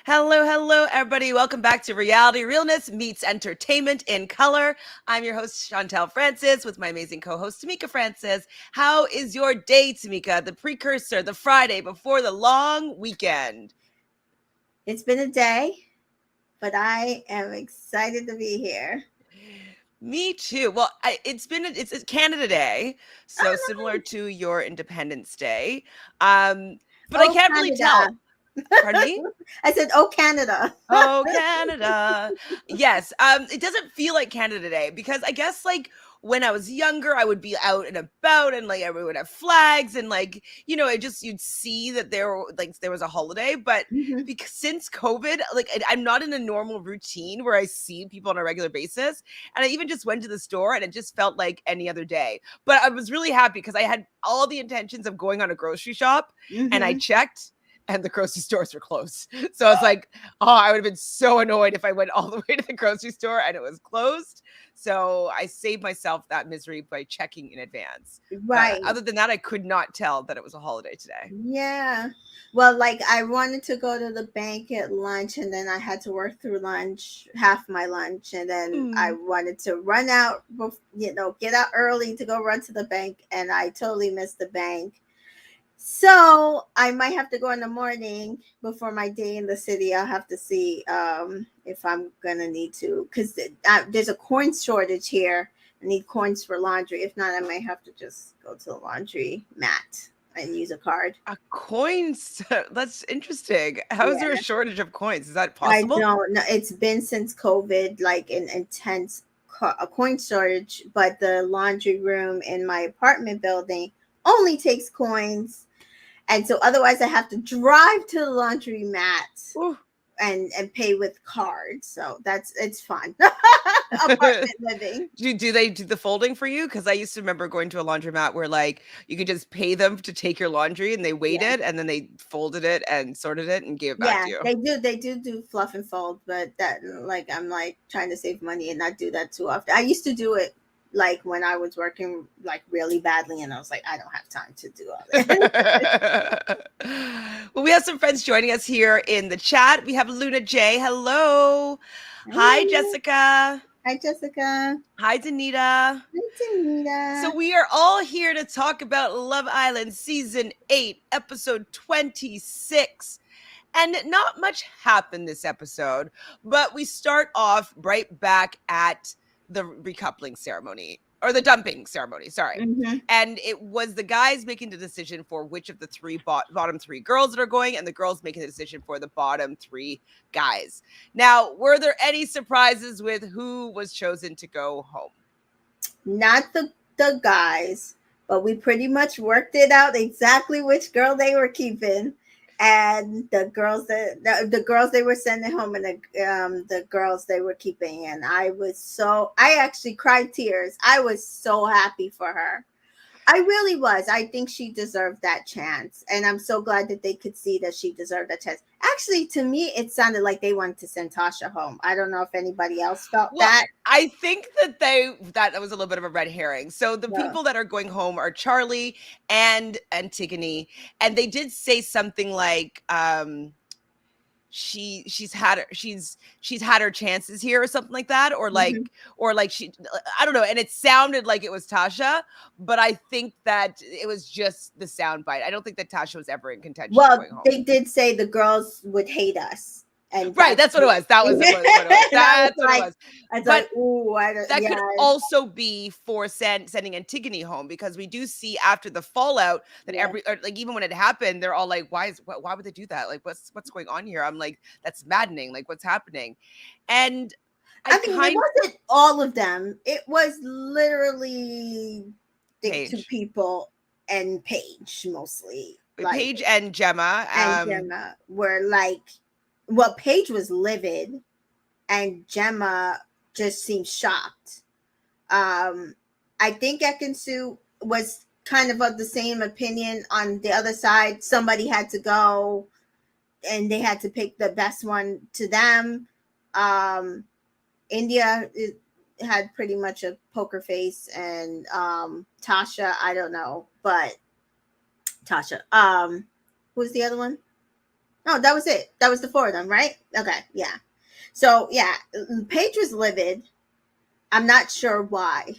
Hello, hello, everybody. Welcome back to Realness meets Entertainment in Color. I'm your host, Chantel Francis, with my amazing co-host, Tamika Francis. How is your day, Tamika? The precursor, the Friday before the long weekend. It's been a day, but I am excited to be here. Me too. Well, it's Canada Day, so Oh, similar nice. to your Independence Day. But I Oh, can't really tell. Canada. Pardon me? I said, oh, Canada. Oh, Canada. Yes. It doesn't feel like Canada Day because I guess like when I was younger, I would be out and about and like everyone would have flags and like, it just you'd see that there was a holiday. But Mhm. because since COVID, like I'm not in a normal routine where I see people on a regular basis. And I even just went to the store and it just felt like any other day. But I was really happy because I had all the intentions of going on a grocery shop and I Mhm. checked and the grocery stores were closed. So I was like, oh, I would have been so annoyed if I went all the way to the grocery store and it was closed. So I saved myself that misery by checking in advance. But Right. other than that, I could not tell that it was a holiday today. Yeah. Well, like I wanted to go to the bank at lunch and then I had to work through lunch, half my lunch, and then I Mm. wanted to run out, get out early to go run to the bank and I totally missed the bank. So I might have to go in the morning before my day in the city. I'll have to see if I'm gonna need to, because there's a coin shortage here. I need coins for laundry. If not, I might have to just go to the laundry mat and use a card. A coins. That's interesting. How is there a Yeah, shortage of coins? Is that I possible? don't know. It's been since COVID, like an intense a coin shortage. But the laundry room in my apartment building only takes coins. And so otherwise I have to drive to the laundry mat Ooh. and pay with cards. So it's fun. Apartment living. Do they do the folding for you? Because I used to remember going to a laundromat where like you could just pay them to take your laundry and they Yeah. waited and then they folded it and sorted it and gave it back Yeah, to you. they do fluff and fold, but that like I'm like trying to save money and not do that too often. I used to do it like when I was working like really badly and I was like, I don't have time to do all that. Well, we have some friends joining us here in the chat. We have Luna J. Hello. Hi, Hey, Jessica. hi Jessica. Hi, Danita. Hi Tanita. So we are all here to talk about Love Island Season 8, Episode 26. And not much happened this episode, but we start off right back at the recoupling ceremony or the dumping ceremony, sorry. Mm-hmm. And it was the guys making the decision for which of the three bottom three girls that are going, and the girls making the decision for the bottom three guys. Now, were there any surprises with who was chosen to go home? Not the guys, but we pretty much worked it out exactly which girl they were keeping, and the girls they were sending home, and the girls they were keeping. And I actually cried tears. I was so happy for her. I really was. I think she deserved that chance. And I'm so glad that they could see that she deserved that chance. Actually, to me, it sounded like they wanted to send Tasha home. I don't know if anybody else felt Well, that. I think that was a little bit of a red herring. So the No. people that are going home are Charlie and Antigone, and they did say something like she's had her chances here or something like that, Mhm. or like she I don't know, and it sounded like it was Tasha, but I think that it was just the sound bite. I don't think that Tasha was ever in contention of Well, going home. they did say the girls would hate us, and Right, that's what it was. That was it, what it was. and That's what it was. I was But like, ooh, I don't, that yeah, could also be for sending Antigone home because we do see after the fallout that yeah. like even when it happened, they're all like, why would they do that? Like, what's going on here? I'm like, that's maddening. Like, what's happening? And I I mean, it kind wasn't all of them. It was literally, I think, two Paige, people and Paige mostly, like, Paige and Gemma. and Gemma were like, well, Paige was livid, and Gemma just seemed shocked. Um, I think Ekansu was kind of the same opinion on the other side. Somebody had to go, and they had to pick the best one to them. Um, India had pretty much a poker face, and Tasha, I don't know, but Tasha. Who's the other one? No, that was it. That was the four of them, right? Okay, yeah. So yeah, Paige was livid. I'm not sure why.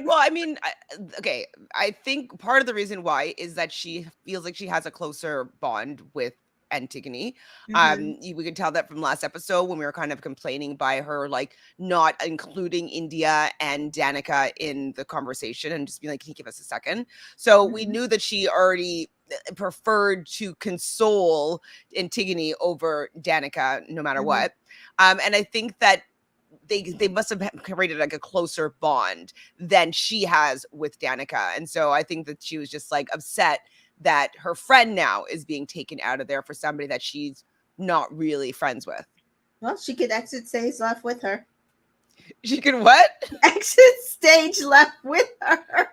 Well, I mean, okay, I think part of the reason why is that she feels like she has a closer bond with Antigone. Hmm. We could tell that from last episode when we were kind of complaining by her like not including India and Danica in the conversation and just being like, "Can you give us a second?" So we Hmm. knew that she already preferred to console Antigone over Danica no matter Hmm. what. And I think that they must have created like a closer bond than she has with Danica. And so I think that she was just like upset that her friend now is being taken out of there for somebody that she's not really friends with. Well, she could exit stage left with her. She can what? Exit stage left with her.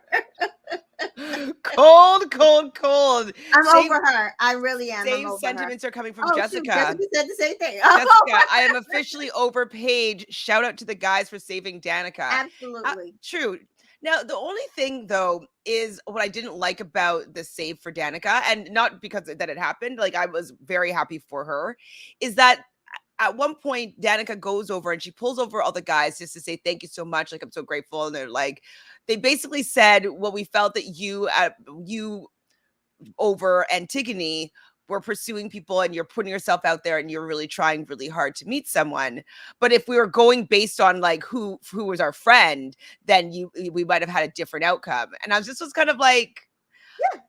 Cold, cold, cold. I'm over Same her. I really am. I'm same over her. sentiments are coming from Oh shoot, Jessica. Jessica said the same thing. I'm Jessica, over I am her. officially over Paige. Shout out to the guys for saving Danica. Absolutely. True. Now, the only thing though is what I didn't like about the save for Danica, and not because that it happened, like I was very happy for her, is that at one point Danica goes over and she pulls over all the guys just to say thank you so much, like I'm so grateful, and they're like, they basically said, well, we felt that you over Antigone were pursuing people and you're putting yourself out there and you're really trying really hard to meet someone. But if we were going based on like who was our friend, then we might have had a different outcome. And I was just was kind of like, Yeah.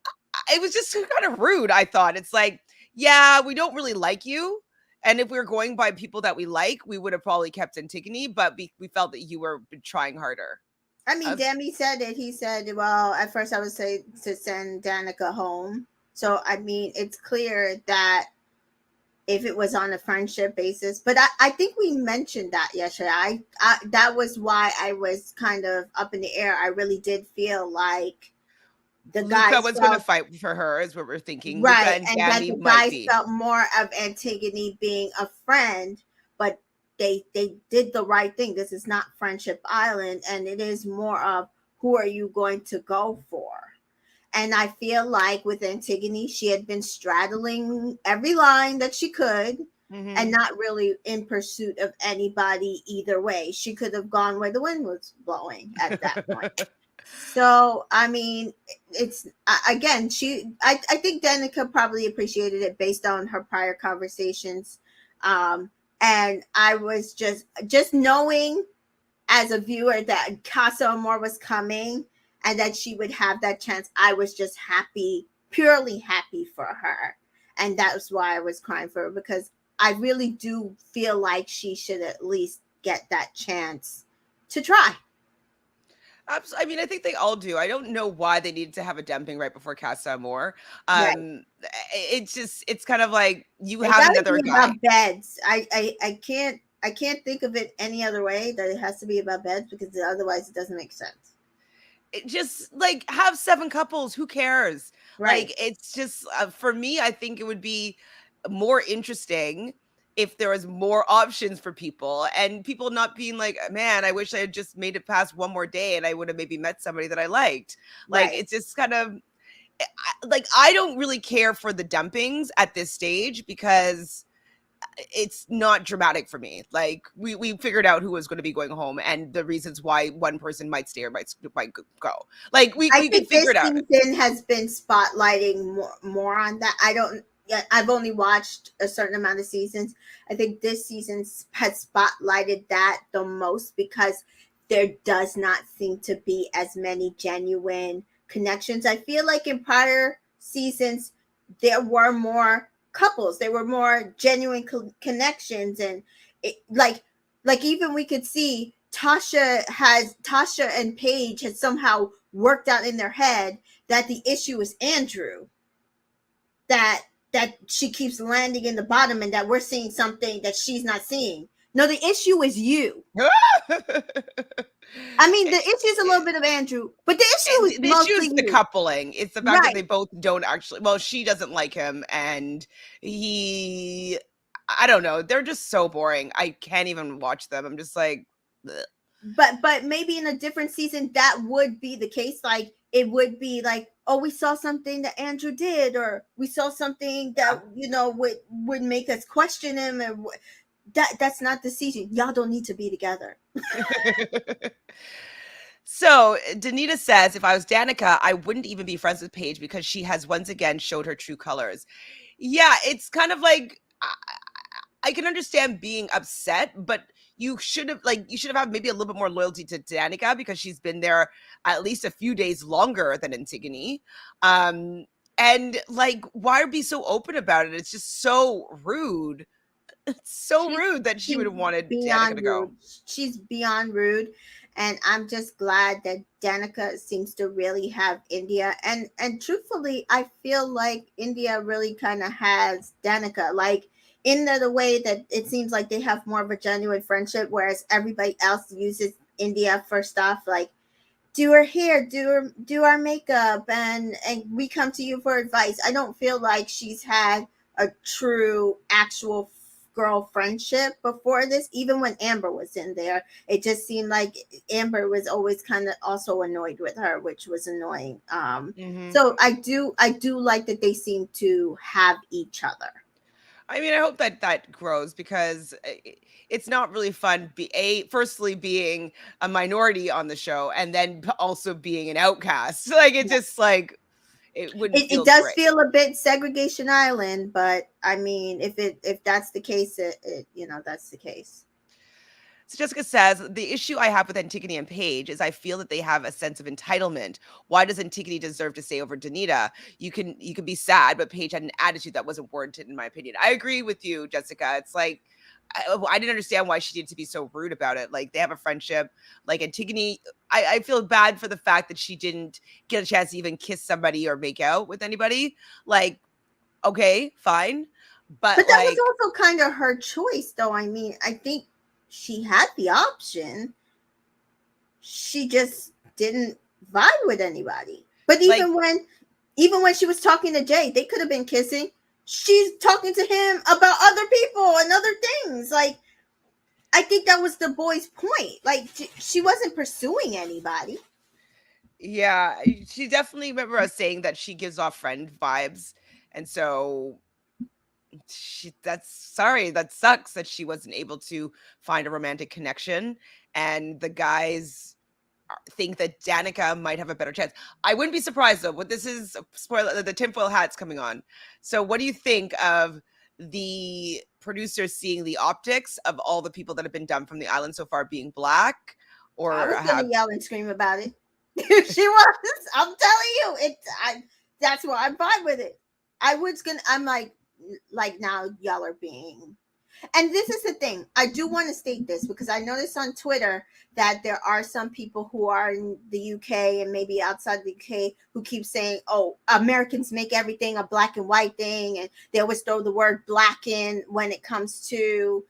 it was just kind of rude. I thought it's like, yeah, we don't really like you. And if we were going by people that we like, we would have probably kept Antigone, but we felt that you were trying harder. I mean, Uh, Demi said it. He said, well, at first I would say to send Danica home. So, I mean, it's clear that if it was on a friendship basis, but I think we mentioned that yesterday. That was why I was kind of up in the air. I really did feel like the Luca guys was going to felt fight for her, is what we're thinking. Luca right, and and that Danny the might guys be. felt more of Antigone being a friend, but they did the right thing. This is not Friendship Island, and it is more of who are you going to go for. And I feel like with Antigone, she had been straddling every line that she could and Mhm. not really in pursuit of anybody either way. She could have gone where the wind was blowing at that point. So, I mean, it's again, I think Danica probably appreciated it based on her prior conversations. Um, and I was just knowing as a viewer that Casa Amor was coming and that she would have that chance. I was just happy, purely happy for her. And that's why I was crying for her because I really do feel like she should at least get that chance to try. I mean, I think they all do. I don't know why they needed to have a dumping right before Casa Amor. Right. It's just, it's kind of like you It have gotta be another guy. about beds. I can't think of it any other way that it has to be about beds because otherwise it doesn't make sense. It just like have 7 couples. Who cares? Right. Like, it's just for me. I think it would be more interesting if there was more options for people and people not being like, man, I wish I had just made it past one more day and I would have maybe met somebody that I liked. Like, Right. it's just kind of like I don't really care for the dumpings at this stage because it's not dramatic for me. Like we figured out who was going to be going home and the reasons why one person might stay or might go. Like I we could think figure this it out. season has been spotlighting more on that. I don't. Yeah, I've only watched a certain amount of seasons. I think this season has spotlighted that the most because there does not seem to be as many genuine connections. I feel like in prior seasons there were more couples, there were more genuine connections, and like even we could see Tasha and Paige had somehow worked out in their head that the issue is Andrew, that she keeps landing in the bottom and that we're seeing something that she's not seeing. No, the issue is you. I mean, the issue is a little bit of Andrew, but the issue is The issue mostly is the you. coupling. It's the fact that Right, they both don't actually. Well, she doesn't like him, and he. I don't know. They're just so boring. I can't even watch them. I'm just like, ugh. but maybe in a different season that would be the case. Like it would be like, oh, we saw something that Andrew did, or we saw something that would make us question him, and that's not the season. Y'all don't need to be together. So Danita says, if I was Danica, I wouldn't even be friends with Paige because she has once again showed her true colors. Yeah, it's kind of like I can understand being upset, but you should have had maybe a little bit more loyalty to Danica because she's been there at least a few days longer than Antigone. Um, and like, why be so open about it? It's just so rude. It's so She's rude that she would she's have wanted Danica beyond to rude. go. She's beyond rude, and I'm just glad that Danica seems to really have India. And truthfully, I feel like India really kind of has Danica, like in the way that it seems like they have more of a genuine friendship, whereas everybody else uses India for stuff like do her hair, do our makeup, and we come to you for advice. I don't feel like she's had a true actual girl friendship before this. Even when Amber was in there, it just seemed like Amber was always kind of also annoyed with her, which was annoying. Hmm. So I do like that they seem to have each other. I mean, I hope that that grows because it's not really fun. Firstly, being a minority on the show, and then also being an outcast. Like it just like it wouldn't It feel does great. feel a bit segregation island, but I mean, if that's the case, that's the case. So Jessica says, the issue I have with Antigone and Paige is I feel that they have a sense of entitlement. Why does Antigone deserve to stay over Danita? You can be sad, but Paige had an attitude that wasn't warranted, in my opinion. I agree with you, Jessica. It's like I didn't understand why she needed to be so rude about it. Like they have a friendship. Like Antigone, I feel bad for the fact that she didn't get a chance to even kiss somebody or make out with anybody. Like, okay, fine. But But that was like, also kind of her choice, though. I mean, I think she had the option. She just didn't vibe with anybody. But like even when she was talking to Jay, they could have been kissing. She's talking to him about other people and other things. Like I think that was the boy's point. Like she wasn't pursuing anybody. yeah, she definitely remember us saying that she gives off friend vibes. And so that's sorry, that sucks that she wasn't able to find a romantic connection. And the guys think that Danica might have a better chance. I wouldn't be surprised though. What this is a spoiler, the tinfoil hat's coming on. So what do you think of the producers seeing the optics of all the people that have been dumped from the island so far being black I or was gonna have yell and scream about it. She was. I'm telling you, that's why I'm fine with it. I'm like now y'all are being. And this is the thing. I do want to state this because I noticed on Twitter that there are some people who are in the UK and maybe outside the UK who keep saying, "Oh, Americans make everything a black and white thing," and they always throw the word "black" in when it comes to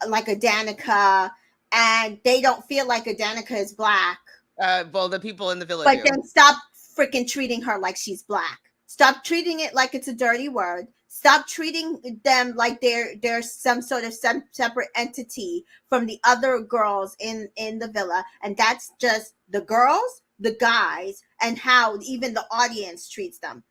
like a Danica, and they don't feel like a Danica is black. well, the people in the villa But do. then stop freaking treating her like she's black. Stop treating it like it's a dirty word. Stop treating them like they're some sort of separate entity from the other girls in the villa. And that's just the girls, the guys, and how even the audience treats them.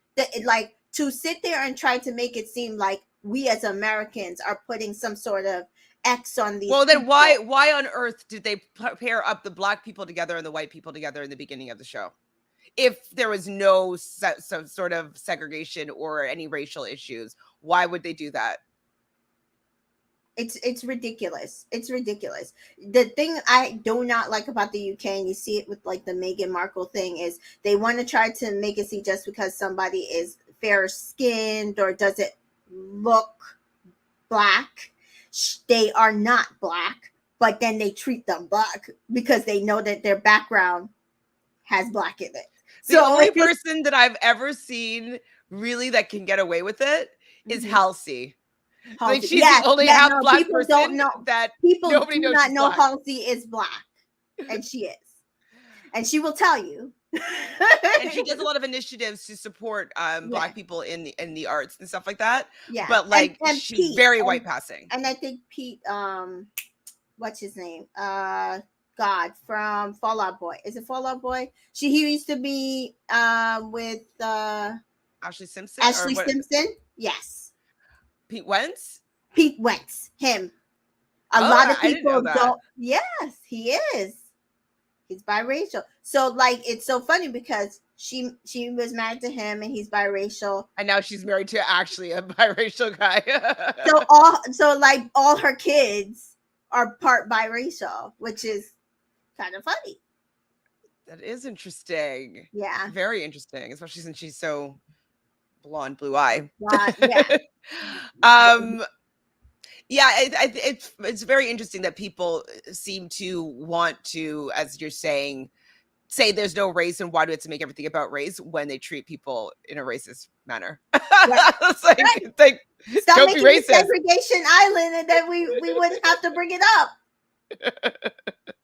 Like to sit there and try to make it seem like we as Americans are putting some sort of X on these Well, then why people. why on earth did they pair up the black people together and the white people together in the beginning of the show? If there was no some sort of segregation or any racial issues, why would they do that? It's ridiculous. It's ridiculous. The thing I do not like about the UK, and you see it with like the Meghan Markle thing, is they want to try to make it see just because somebody is fair skinned or doesn't look black, they are not black, but then they treat them black because they know that their background has black in it. The So only person that I've ever seen really that can get away with it is Mhm. Halsey. Like Halsey, she's the yeah, only yeah, half no, black people don't person know. that People nobody do knows not she's know black. Halsey is black, and she is. And she will tell you. And she does a lot of initiatives to support Yeah, black people in the arts and stuff like that. yeah. But And like and she's Pete very white passing. and I think Pete what's his name? God from Fall Out Boy. Is it Fall Out Boy? He used to be with Ashley Simpson or Ashley what? Simpson. Yes, Pete Wentz? Pete Wentz. Him. A Oh, lot of I didn't know people that. don't. Yes, he is. He's biracial. So like it's so funny because she was married to him and he's biracial. And now she's married to actually a biracial guy. Like all her kids are part biracial, which is kind of funny. That is interesting. Yeah. Very interesting, especially since she's so blonde, blue eye. Yeah. um, yeah, it's very interesting that people seem to want to, as you're saying, say there's no race and why do we have to make everything about race when they treat people in a racist manner. Yeah. It's like Stop don't be making it racist. segregation island and then we wouldn't have to bring it up.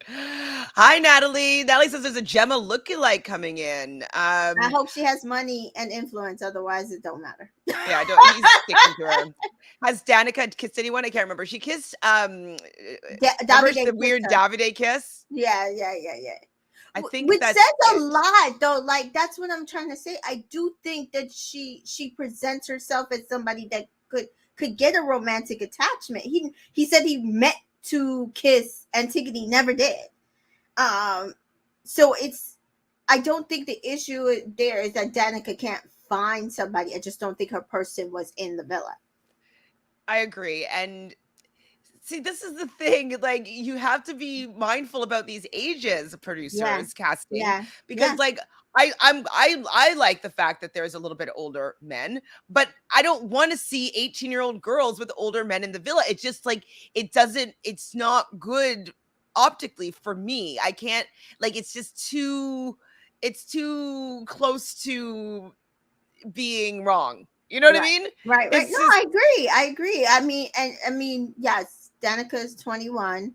Hi, Natalie. Natalie says there's a Gemma lookalike coming in. I hope she has money and influence, otherwise it don't matter. Yeah, I don't. He's sticking to her. Has Danica kissed anyone? I can't remember. She kissed remember Davide the weird kissed her. Davide kiss? Yeah. I think Which that's says a it. lot, though. Like that's what I'm trying to say. I do think that she presents herself as somebody that could get a romantic attachment. He said he meant to kiss Antigone, never did. So I don't think the issue there is that Danica can't find somebody. I just don't think her person was in the villa. I agree. And see, this is the thing. Like, you have to be mindful about these ages, producers, casting, because like I like the fact that there's a little bit older men, but I don't want to see 18-year-old girls with older men in the villa. It's just like it's not good optically for me. I can't, like, it's too close to being wrong. You know what I mean? Right. It's No, just I agree. I mean, yes, Danica is 21.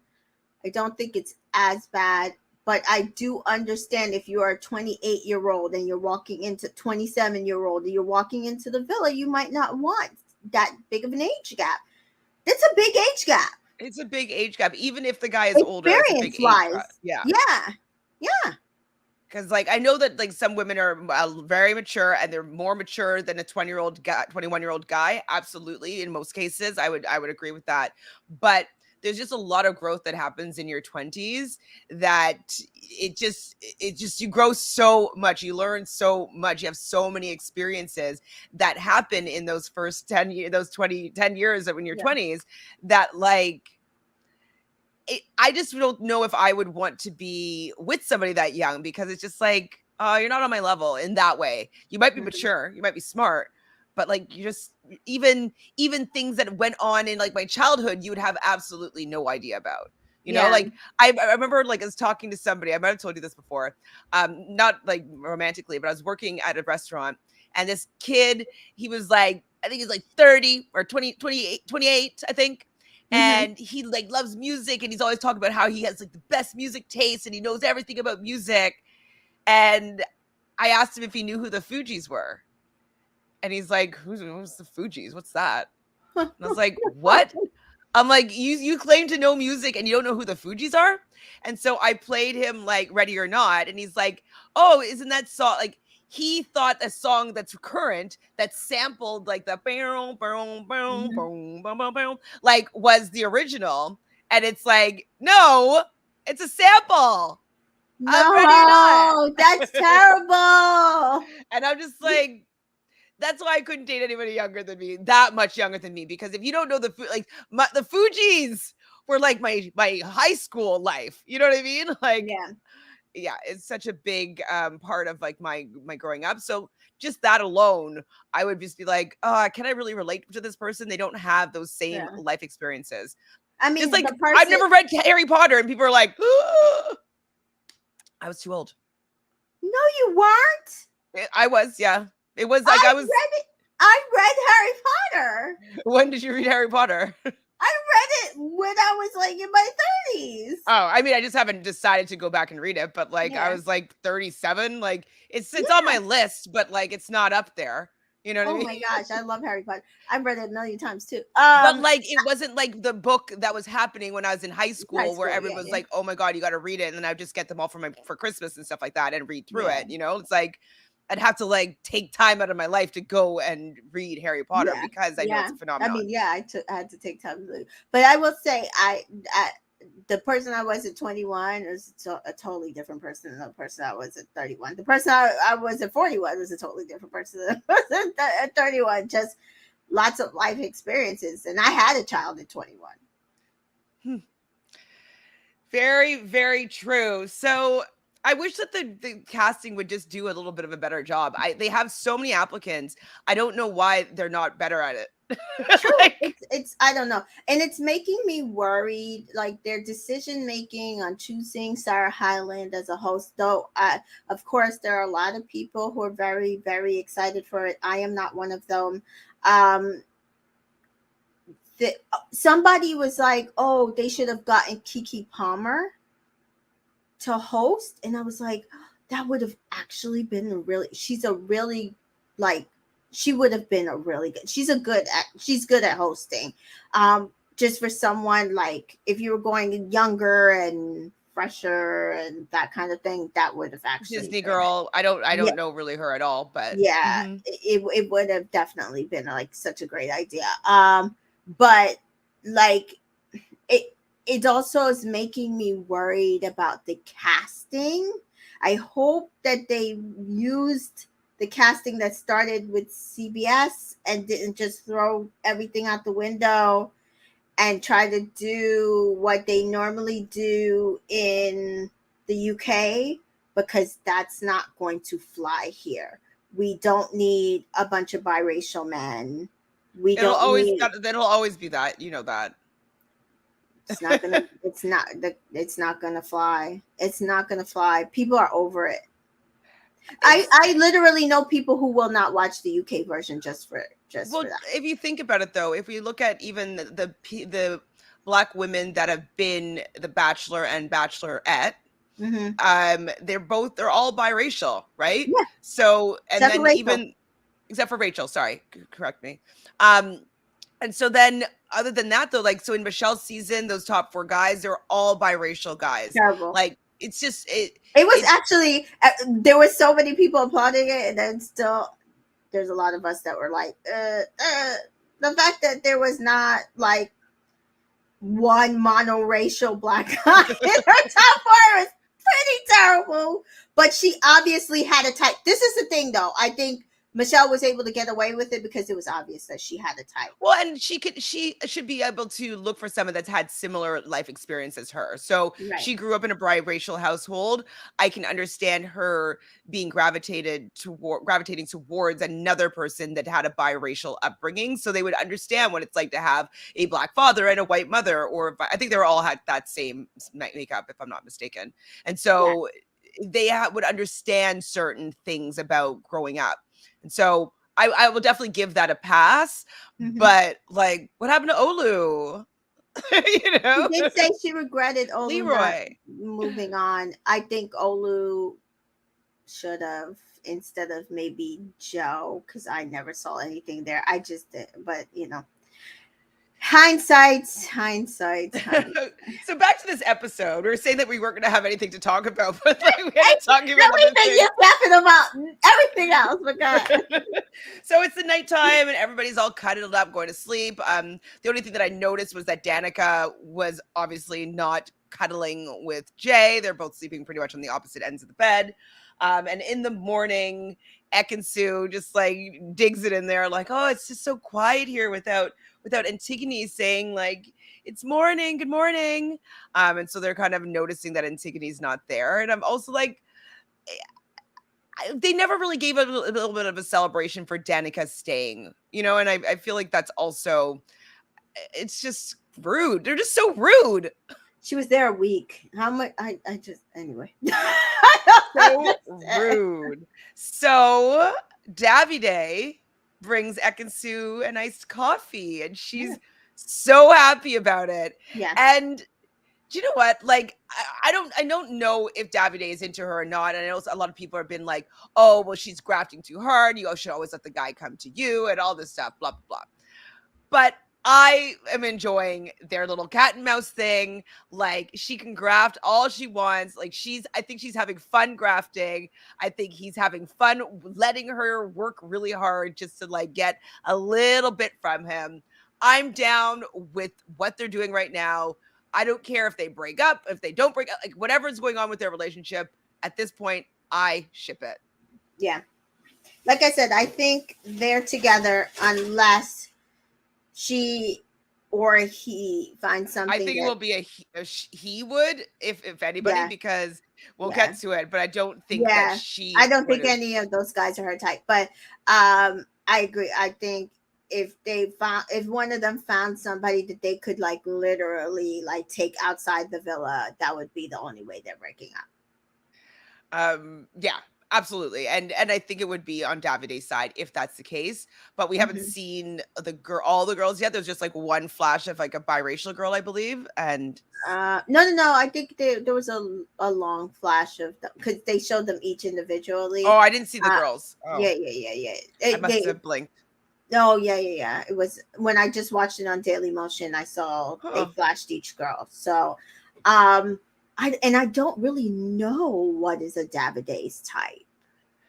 I don't think it's as bad, but I do understand if you are a 28-year-old and you're walking into 27-year-old and you're walking into the villa, you might not want that big of an age gap. It's a big age gap. It's a big age gap. Even if the guy is older, it's a big age gap. Yeah. Yeah. Because, like, I know that, like, some women are very mature and they're more mature than a 20-year-old guy, 21-year-old guy. Absolutely. In most cases, I would agree with that. But there's just a lot of growth that happens in your 20s that it just you grow so much. You learn so much. You have so many experiences that happen in those first 10 years, 10 years of when you're 20s that, like, I just don't know if I would want to be with somebody that young, because it's just like, you're not on my level in that way. You might be mature, you might be smart, but like, you just, even things that went on in like my childhood, you would have absolutely no idea about. You know, like I remember, like, I was talking to somebody, I might have told you this before, not like romantically, but I was working at a restaurant and this kid, he was like, I think he's like 30 or 20, 28, I think. And he like loves music and he's always talking about how he has like the best music taste and he knows everything about music. And I asked him if he knew who the Fugees were. And he's like, who's the Fugees? What's that? And I was like, what? I'm like, you claim to know music and you don't know who the Fugees are? And so I played him like Ready or Not. And he's like, oh, isn't that song like, he thought a song that's current that sampled like the boom, boom, boom, boom, boom, boom, boom, like was the original. And it's like, no, it's a sample. No, that's terrible. And I'm just like, that's why I couldn't date anybody younger than me, that much younger than me, because if you don't know the Fugees were like my high school life. You know what I mean? Like, yeah, it's such a big part of like my growing up. So just that alone, I would just be like, oh, can I really relate to this person? They don't have those same life experiences. I mean, it's like, I've never read Harry Potter and people are like, oh! I was too old. No, you weren't. I was, yeah. It was like I read Harry Potter. When did you read Harry Potter? I read it when I was like in my 30s. Oh, I mean, I just haven't decided to go back and read it, but like I was like 37. Like it's on my list, but like it's not up there. You know what I Oh mean? my gosh, I love Harry Potter. I've read it a million times too. But, like, it wasn't like the book that was happening when I was in high High school where school, yeah, everyone was yeah, like, "Oh my god, you gotta read it," and then I would just get them all for Christmas and stuff like that and read through yeah, it, you know? It's like, I'd have to, like, take time out of my life to go and read Harry Potter yeah, because I know it's yeah. a I mean, phenomenon. yeah, I had to take time to, but I will say, I the person I was at 21 was a totally different person than the person I was at 31. The person I was at 41 was a totally different person than I was at 31. Just lots of life experiences, and I had a child at 21. Hmm. Very, very true. So, I wish that the casting would just do a little bit of a better job. They have so many applicants. I don't know why they're not better at it. True. Like, It's I don't know. And it's making me worried, like their decision making on choosing Sarah Hyland as a host, though of course there are a lot of people who are very, very excited for it. I am not one of them. Um Somebody was like, "Oh, they should have gotten Kiki Palmer to host," and I was like, that would have actually been a really, she's a really, like, she would have been a really good, she's good at hosting. Just for someone, like, if you were going younger and fresher and that kind of thing, that would have actually Disney been it. girl, I Yeah, don't know really her at all, but yeah, mhm. it would have definitely been like such a great idea. But like, it it also is making me worried about the casting. I hope that they used the casting that started with CBS and didn't just throw everything out the window and try to do what they normally do in the UK, because that's not going to fly here. We don't need a bunch of biracial men. We don't need, It'll always be that, you know that. it's not gonna fly. It's not gonna fly. People are over it. It's I literally know people who will not watch the UK version just for Well, that. if you think about it though, if we look at even the black women that have been the Bachelor and Bachelorette, Hmm. they're all biracial, right? Yeah, So, and except for then Rachel. even except for Rachel, sorry, correct me. Um, and so then other than that though, like so in Michelle's season, those top four guys, they're all biracial guys. Terrible. Like it's just It was it actually, there were so many people applauding it, and then still there's a lot of us that were like, the fact that there was not like one monoracial black guy in her top four was pretty terrible. But she obviously had a type. This is the thing, though. I think Michelle was able to get away with it because it was obvious that she had a type. Well, and she should be able to look for someone that's had similar life experience as her. So Right. she grew up in a biracial household. I can understand her being gravitating towards another person that had a biracial upbringing, so they would understand what it's like to have a black father and a white mother. Or I think they were all had that same makeup, if I'm not mistaken, and Yeah. so would understand certain things about growing up, and so I will definitely give that a pass, Hmm. but, like, what happened to Olu? You She know? did say she regretted Olu not Leroy. moving on. I think Olu should have, instead of maybe Joe, because I never saw anything there. I just did, but hindsight. So back to this episode, we were saying that we weren't gonna have anything to talk about, but, like, we ended Hey, up talking now about other we've been things. yapping about everything else, but God. So it's the nighttime and everybody's all cuddled up, going to sleep. The only thing that I noticed was that Danica was obviously not cuddling with Jay. They're both sleeping pretty much on the opposite ends of the bed. And in the morning, Ekin just like digs it in there, like, oh, it's just so quiet here without Antigone saying like it's morning, good morning. And so they're kind of noticing that Antigone's not there. And I'm also like, they never really gave a little bit of a celebration for Danica staying, you know, and I feel like that's also it's just rude. They're just so rude. She was there a week. How much? I just, anyway. So rude. So Davide brings Ekin an iced coffee and Yeah. she's so happy about it. Yeah. And do you know what? Like, I don't know if Davide is into her or not. And I know a lot of people have been like, oh, well, she's grafting too hard. You should always let the guy come to you and all this stuff, blah, blah, blah. But I am enjoying their little cat and mouse thing. Like, she can graft all she wants. Like, I think she's having fun grafting. I think he's having fun letting her work really hard just to like get a little bit from him. I'm down with what they're doing right now. I don't care if they break up, if they don't break up, like whatever's going on with their relationship at this point, I ship it. Yeah. Like I said, I think they're together unless she or he finds I something think it that, will be he would, if anybody, yeah, because we'll yeah, get to it, but I don't think that yeah. I she don't would think have. any of those guys are her type, but I agree. I think if one of them found somebody that they could like literally like take outside the villa, that would be the only way they're breaking up. Yeah, absolutely. And I think it would be on Davide's side if that's the case. But we haven't Hmm. seen all the girls yet. There's just like one flash of like a biracial girl, I believe. And No. I think there was a long flash of because they showed them each oh, individually. I didn't see the Uh, girls. Oh, yeah. I must They have blinked. Oh yeah. It was when I just watched it on Daily Motion. I saw they Huh. flashed each girl. So, um, I don't really know what is a Davide's type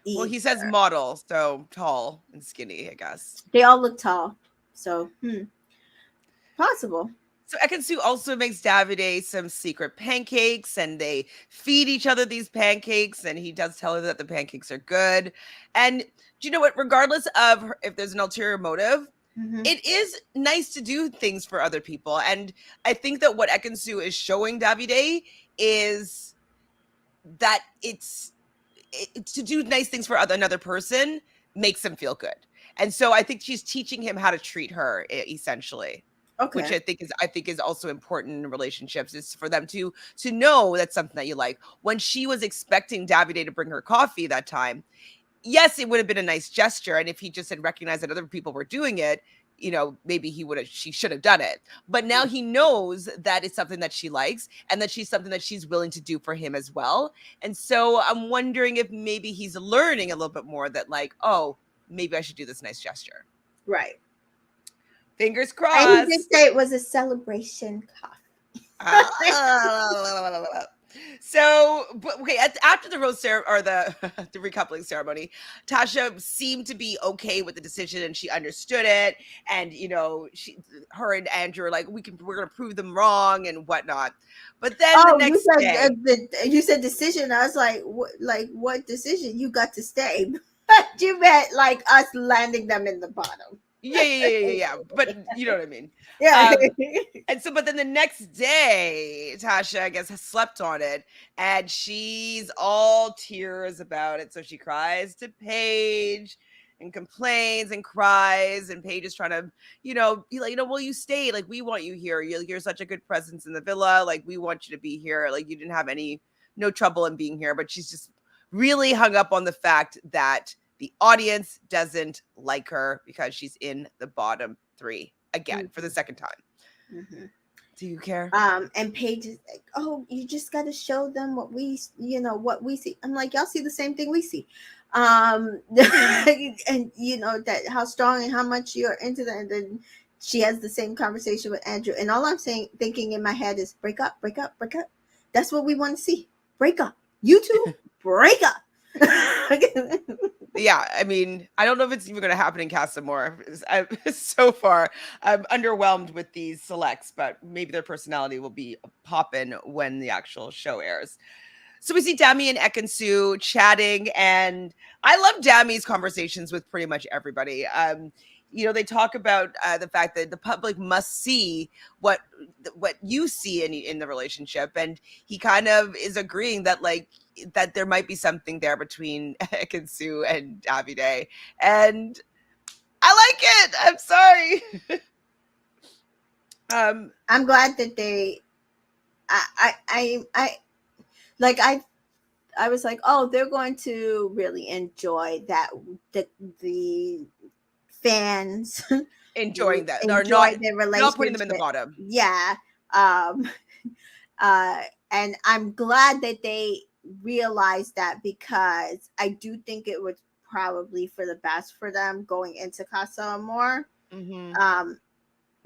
Well, he says either. model, so tall and skinny, I guess. They all look tall, so possible. So Ekansu also makes Davide some secret pancakes, and they feed each other these pancakes, and he does tell her that the pancakes are good. And do you know what? Regardless of if there's an ulterior motive, Hmm. it is nice to do things for other people. And I think that what Ekansu is showing Davide is that to do nice things for another person makes him feel good. And so I think she's teaching him how to treat her essentially, which Okay, I think is also important in relationships, is for them to know that's something that you like. When she was expecting Davide to bring her coffee that time, yes, it would have been a nice gesture. And if he just had recognized that other people were doing it, maybe she should have done it. But now he knows that it's something that she likes and that she's something that she's willing to do for him as well. And so I'm wondering if maybe he's learning a little bit more that, like, oh, maybe I should do this nice gesture. right. Fingers And he did crossed. say it was a celebration Ah. So, but okay, after the rose or the the recoupling ceremony, Tasha seemed to be okay with the decision and she understood it. And her and Andrew are like, we're gonna prove them wrong and whatnot. But then the Oh, you next said day, you said decision. I was like, what decision? You got to stay. You meant like us landing them in the bottom. yeah. But you know what I mean. Yeah. Um, And so, but then the next day, Tasha, I guess, has slept on it and she's all tears about it. So she cries to Paige and complains and cries. And Paige is trying to, be like, well, you stayed. Like, we want you here. You're such a good presence in the villa. Like, we want you to be here. Like, you didn't have no trouble in being here. But she's just really hung up on the fact that the audience doesn't like her because she's in the bottom three again for the second time. Mm-hmm. Do you care? And Paige is like, oh, you just got to show them what we see. I'm like, y'all see the same thing we see. And that how strong and how much you're into that. And then she has the same conversation with Andrew. And all I'm thinking in my head is break up, break up, break up. That's what we want to see. Break up. You two, break up. Yeah, I mean, I don't know if it's even going to happen in Casamore. So far, I'm underwhelmed with these selects, but maybe their personality will be poppin' when the actual show airs. So we see Dami and Ekansu chatting, and I love Dami's conversations with pretty much everybody. They talk about the fact that the public must see what you see in the relationship, and he kind of is agreeing that that there might be something there between Ekansu and Davide, and I like it. I'm sorry. I'm glad that they, I like I was like, oh, they're going to really enjoy that. The fans Enjoying that, or enjoy their not putting them in the relationship. bottom. Yeah. Um, And I'm glad that they realized that, because I do think it was probably for the best for them going into Casa Amor. Mm-hmm. Um,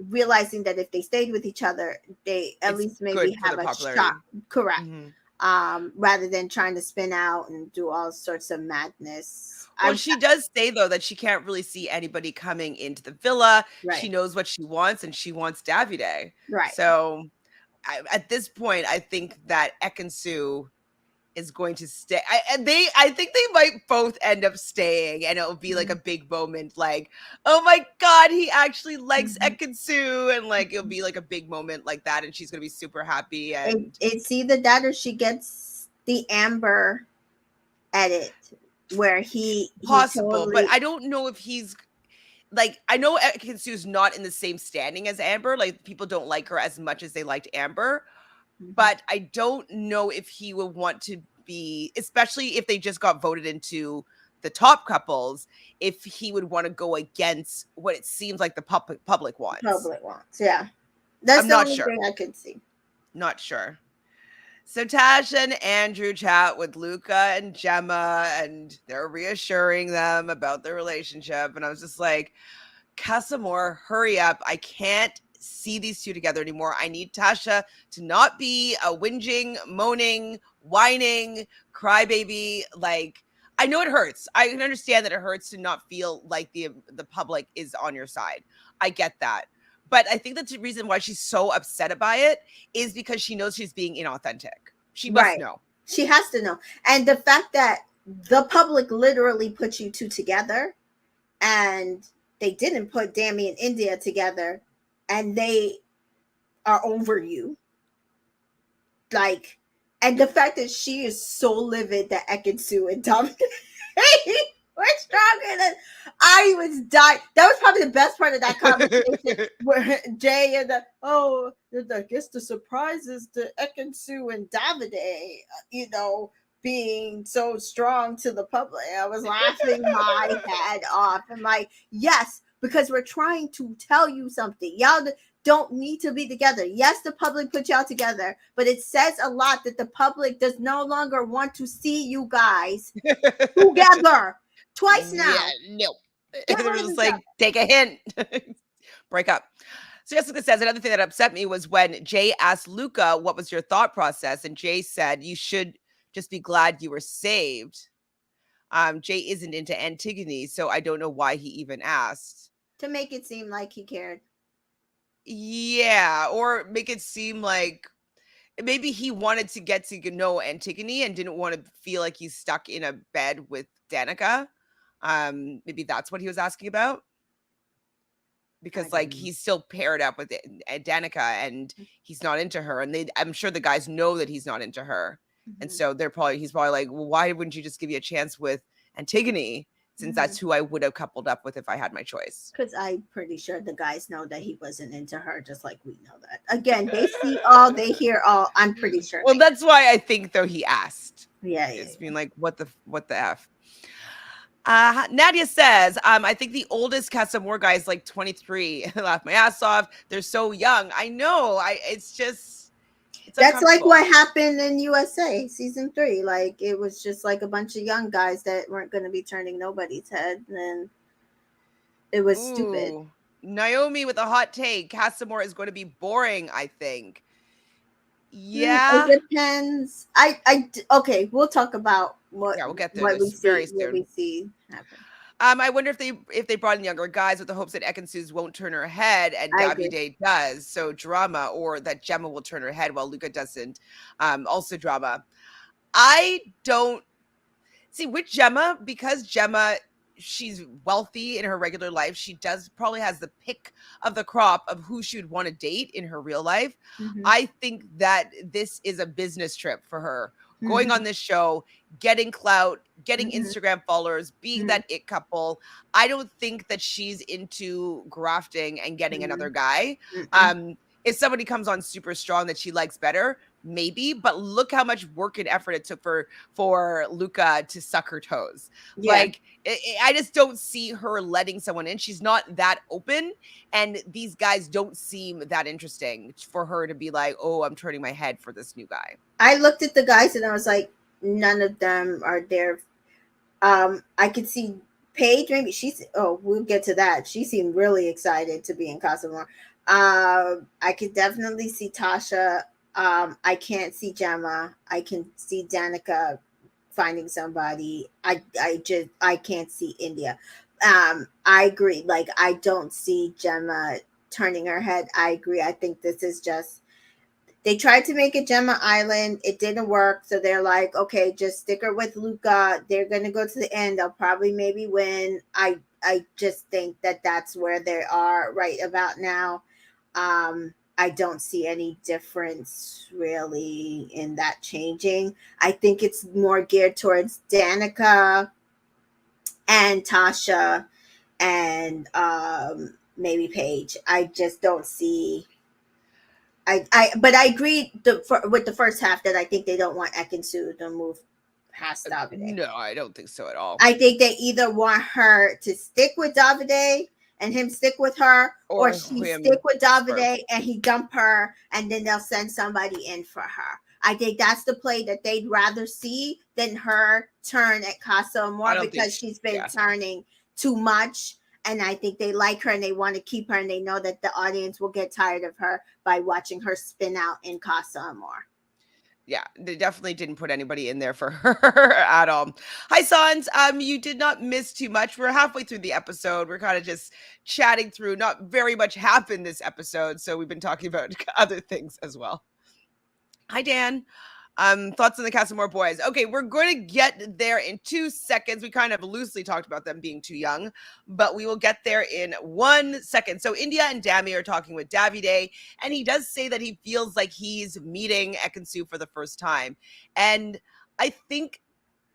Realizing that if they stayed with each other, they at It's least maybe good for have the a shot. popularity. Correct. Mm-hmm. Rather than trying to spin out and do all sorts of madness. Well, she does say though that she can't really see anybody coming into the villa. She Right, knows what she wants, and she wants Davide. right. So at this point, I think that Ekansu is going to stay. I think they might both end up staying, and it'll be like a Mhm. big moment, like, oh my god, he actually likes Mhm. Ekansu, and like it'll be like a big moment like that, and she's gonna be super happy. And It's either that or she gets the Amber edit where he possible, but totally. I don't know if he's like, I know Ekansu's not in the same standing as Amber. Like people don't like her as much as they liked Amber, Mhm. but I don't know if he would want to be, especially if they just got voted into the top couples, if he would want to go against what it seems like the public wants. Public wants. Yeah. That's I'm the not only sure. thing I could see. Not sure. So Tasha and Andrew chat with Luca and Gemma, and they're reassuring them about their relationship. And I was just like, Casamore, hurry up. I can't see these two together anymore. I need Tasha to not be a whinging, moaning, whining crybaby. Like, I know it hurts. I can understand that it hurts to not feel like the public is on your side. I get that. But I think that's the reason why she's so upset by it is because she knows she's being inauthentic. She must Right. know. She has to know. And the fact that the public literally put you two together, and they didn't put Dammy and India together, and they are over you. Like, and the fact that she is so livid that Ekansu and Dominic were stronger than I was dying. That was probably the best part of that conversation where Jay and I guess the surprise is the Ekansu and Davide, you know, being so strong to the public. I was laughing my head off. I'm like, yes, because we're trying to tell you something. Y'all don't need to be together. Yes, the public put y'all together, but it says a lot that the public does no longer want to see you guys together. Twice Yeah, now. no. Get They're rid of just each other. like, take a hint. Break up. So Jessica says another thing that upset me was when Jay asked Luca, what was your thought process? And Jay said, you should just be glad you were saved. Jay isn't into Antigone, so I don't know why he even asked. To make it seem like he cared. Yeah, or make it seem like maybe he wanted to get to know Antigone and didn't want to feel like he's stuck in a bed with Danica. Maybe that's what he was asking about. I Because like don't know. he's still paired up with Danica and he's not into her, and I'm sure the guys know that he's not into her, and Mm-hmm. so he's probably like, well, why wouldn't you just give me a chance with Antigone, since Mm-hmm. that's who I would have coupled up with if I had my choice. Because I'm pretty sure the guys know that he wasn't into her, just like we know that. Again, they see all, they hear all. I'm pretty sure Well, they. that's why I think though he asked. Yeah, yeah, It's yeah. being like, what the f. Nadia says, I think the oldest Casamore guy is like 23. I laughed my ass off. They're so young. I know. It's That's like uncomfortable. what happened in USA season 3. Like, it was just like a bunch of young guys that weren't going to be turning nobody's head, and it was stupid. Ooh, Naomi with a hot take. Casamore is going to be boring, I think. Yeah. It depends. Okay, we'll talk about Yeah, we'll get through this very what soon. we see happen. I wonder if they brought in younger guys with the hopes that Ekansu's won't turn her head and I agree. Davide does, so drama, or that Gemma will turn her head while Luca doesn't. Also drama. I don't see with Gemma, because Gemma, she's wealthy in her regular life. She does probably has the pick of the crop of who she would want to date in her real life. Mm-hmm. I think that this is a business trip for her. Going Mm-hmm. on this show, getting clout, getting Mm-hmm. Instagram followers, being Mm-hmm. that it couple. I don't think that she's into grafting and getting Mm-hmm. another guy. Mm-hmm. If somebody comes on super strong that she likes better, maybe, but look how much work and effort it took for Luca to suck her toes. Yeah. Like I just don't see her letting someone in. She's not that open, and these guys don't seem that interesting for her to be like, "Oh, I'm turning my head for this new guy." I looked at the guys and I was like, none of them are there. I could see Paige. Maybe she's. Oh, we'll get to that. She seemed really excited to be in Casa Amor. I could definitely see Tasha. I can't see Gemma. I can see Danica finding somebody. I can't see India. I agree. Like I don't see Gemma turning her head. I agree. I think this is just they tried to make it Gemma Island. It didn't work. So they're like, okay, just stick her with Luca. They're going to go to the end. They'll probably maybe win. I just think that that's where they are right about now. I don't see any difference really in that changing. I think it's more geared towards Danica and Tasha and maybe Paige. I just don't see but I agree with the first half that I think they don't want Ekansu to move past Davide. No, I don't think so at all. I think they either want her to stick with Davide and him stick with her, or Or she stick him with swerve. Davide and he dump her, and then they'll send somebody in for her. I think that's the play that they'd rather see than her turn at Casa I more don't think because she, she's been yeah. turning too much. And I think they like her and they want to keep her, and they know that the audience will get tired of her by watching her spin out in Casa Amor. Yeah, they definitely didn't put anybody in there for her at all. Hi, Sans. You did not miss too much. We're halfway through the episode. We're kind of just chatting through. Not very much happened this episode, so we've been talking about other things as well. Hi, Dan. Thoughts on the Castlemore boys? Okay, we're going to get there in 2 seconds. We kind of loosely talked about them being too young, but we will get there in 1 second. So India and Dami are talking with Davide, and he does say that he feels like he's meeting Ekansu for the first time. And I think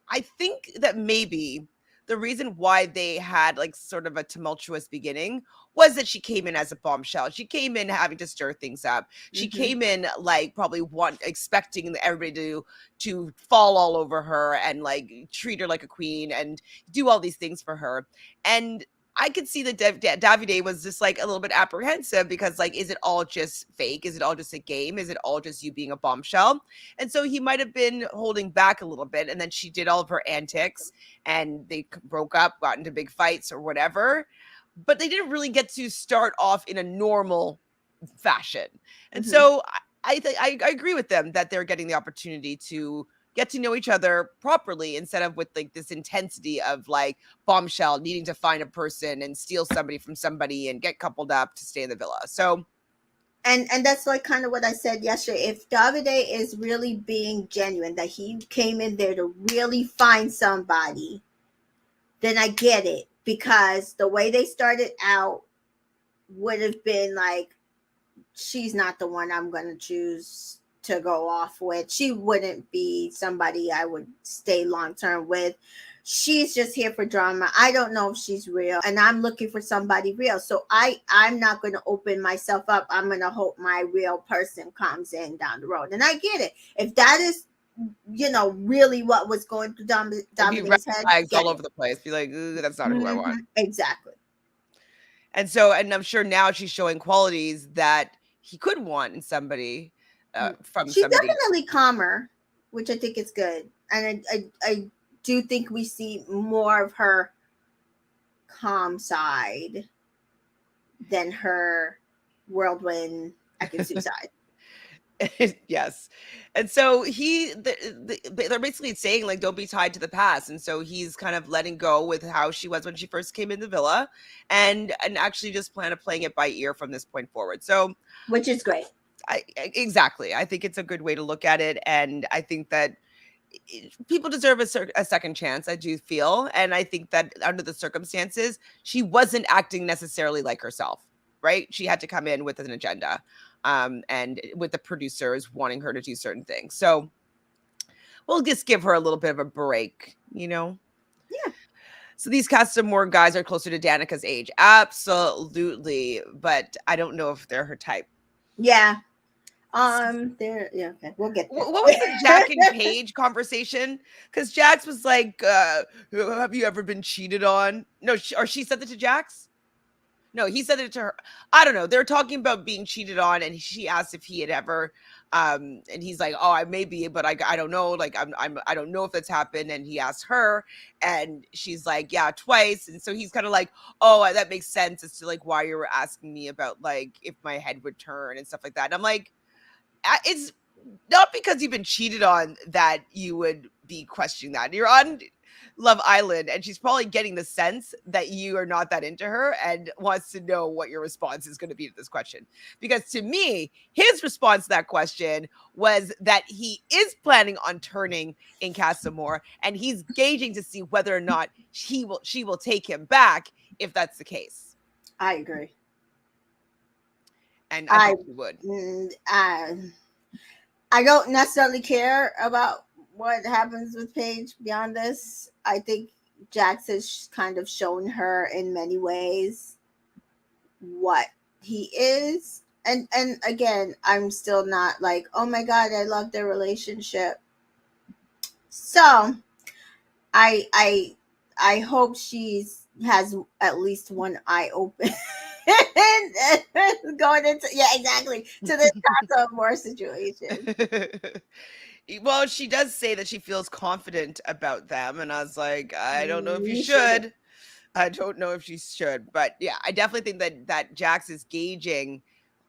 I think that maybe the reason why they had like sort of a tumultuous beginning was that she came in as a bombshell. She came in having to stir things up. She Mm-hmm. came in like probably expecting everybody to fall all over her and like treat her like a queen and do all these things for her. And I could see that Davide was just like a little bit apprehensive because like, is it all just fake? Is it all just a game? Is it all just you being a bombshell? And so he might have been holding back a little bit. And then she did all of her antics and they broke up, got into big fights or whatever. But they didn't really get to start off in a normal fashion. And Mm-hmm. so I agree with them that they're getting the opportunity to get to know each other properly instead of with like this intensity of like bombshell needing to find a person and steal somebody from somebody and get coupled up to stay in the villa. So And that's like kind of what I said yesterday. If Davide is really being genuine, that he came in there to really find somebody, then I get it. Because the way they started out would have been like, she's not the one I'm going to choose to go off with. She wouldn't be somebody I would stay long term with. She's just here for drama. I don't know if she's real, and I'm looking for somebody real. So I'm not going to open myself up. I'm going to hope my real person comes in down the road. And I get it. If that is really what was going through it'd be red Davide's head, flags get all it. over the place. Be like, "Ooh, that's not who I want." Exactly. And so, and I'm sure now she's showing qualities that he could want in somebody from She's somebody. definitely calmer, which I think is good. And I do think we see more of her calm side than her whirlwind Ekansu side. Yes. And so they're basically saying like don't be tied to the past, and so he's kind of letting go with how she was when she first came in the villa and actually just plan of playing it by ear from this point forward. So Which is great. exactly, I think it's a good way to look at it, and I think that people deserve a second chance. I do feel, and I think that under the circumstances, she wasn't acting necessarily like herself. Right? She had to come in with an agenda, and with the producers wanting her to do certain things. So we'll just give her a little bit of a break, you know. Yeah. So these Castamore guys are closer to Danica's age, absolutely, but I don't know if they're her type. Yeah. there. Yeah, okay, we'll get What was the there. Jack and Paige conversation? Because Jax was like, "Have you ever been cheated on?" No, or she said that to Jax. No, he said it to her. I don't know. They're talking about being cheated on, and she asked if he had ever. And he's like, "Oh, I may be, but I don't know. Like, I don't know if that's happened." And he asked her, and she's like, "Yeah, twice." And so he's kind of like, "Oh, that makes sense as to like why you were asking me about like if my head would turn and stuff like that." And I'm like, it's not because you've been cheated on that you would be questioning that. You're on Love Island, and she's probably getting the sense that you are not that into her and wants to know what your response is going to be to this question. Because to me, his response to that question was that he is planning on turning in Casamore, and he's gauging to see whether or not she will take him back if that's the case. I agree. And I I, thought he would. I don't necessarily care about what happens with Paige beyond this. I think Jax has kind of shown her in many ways what he is. And again, I'm still not like, oh my god, I love their relationship. So I I hope she's has at least one eye open. Going into, yeah, exactly, to this Casa War situation. Well, she does say that she feels confident about them, and I was like, I don't know if you You shouldn't. should. I don't know if she should, but yeah, I definitely think that Jax is gauging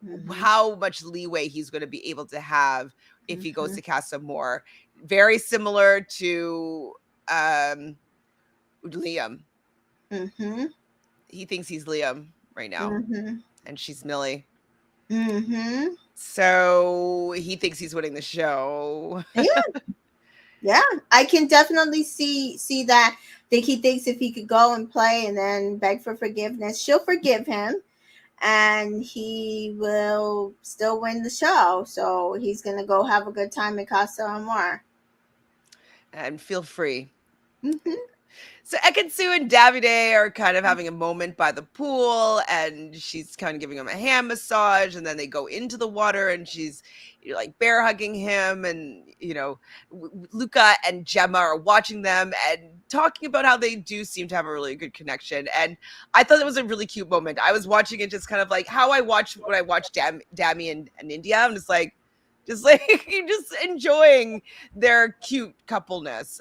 Hmm. how much leeway he's going to be able to have if he goes Hmm. to Casa More. Very similar to um Liam. Hmm. He thinks he's Liam right now, Hmm. and she's Millie. Hmm. So he thinks he's winning the show. Yeah, yeah. I can definitely see that. Think he thinks if he could go and play and then beg for forgiveness, she'll forgive him, and he will still win the show. So he's gonna go have a good time in Casa Amar. And feel free. Hmm. So Ekansu and Davide are kind of having a moment by the pool, and she's kind of giving him a hand massage, and then they go into the water, and she's like bear hugging him, and Luca and Gemma are watching them and talking about how they do seem to have a really good connection. And I thought it was a really cute moment. I was watching it just kind of like how I watch when I watch Dami and India. I'm just like just enjoying their cute coupleness.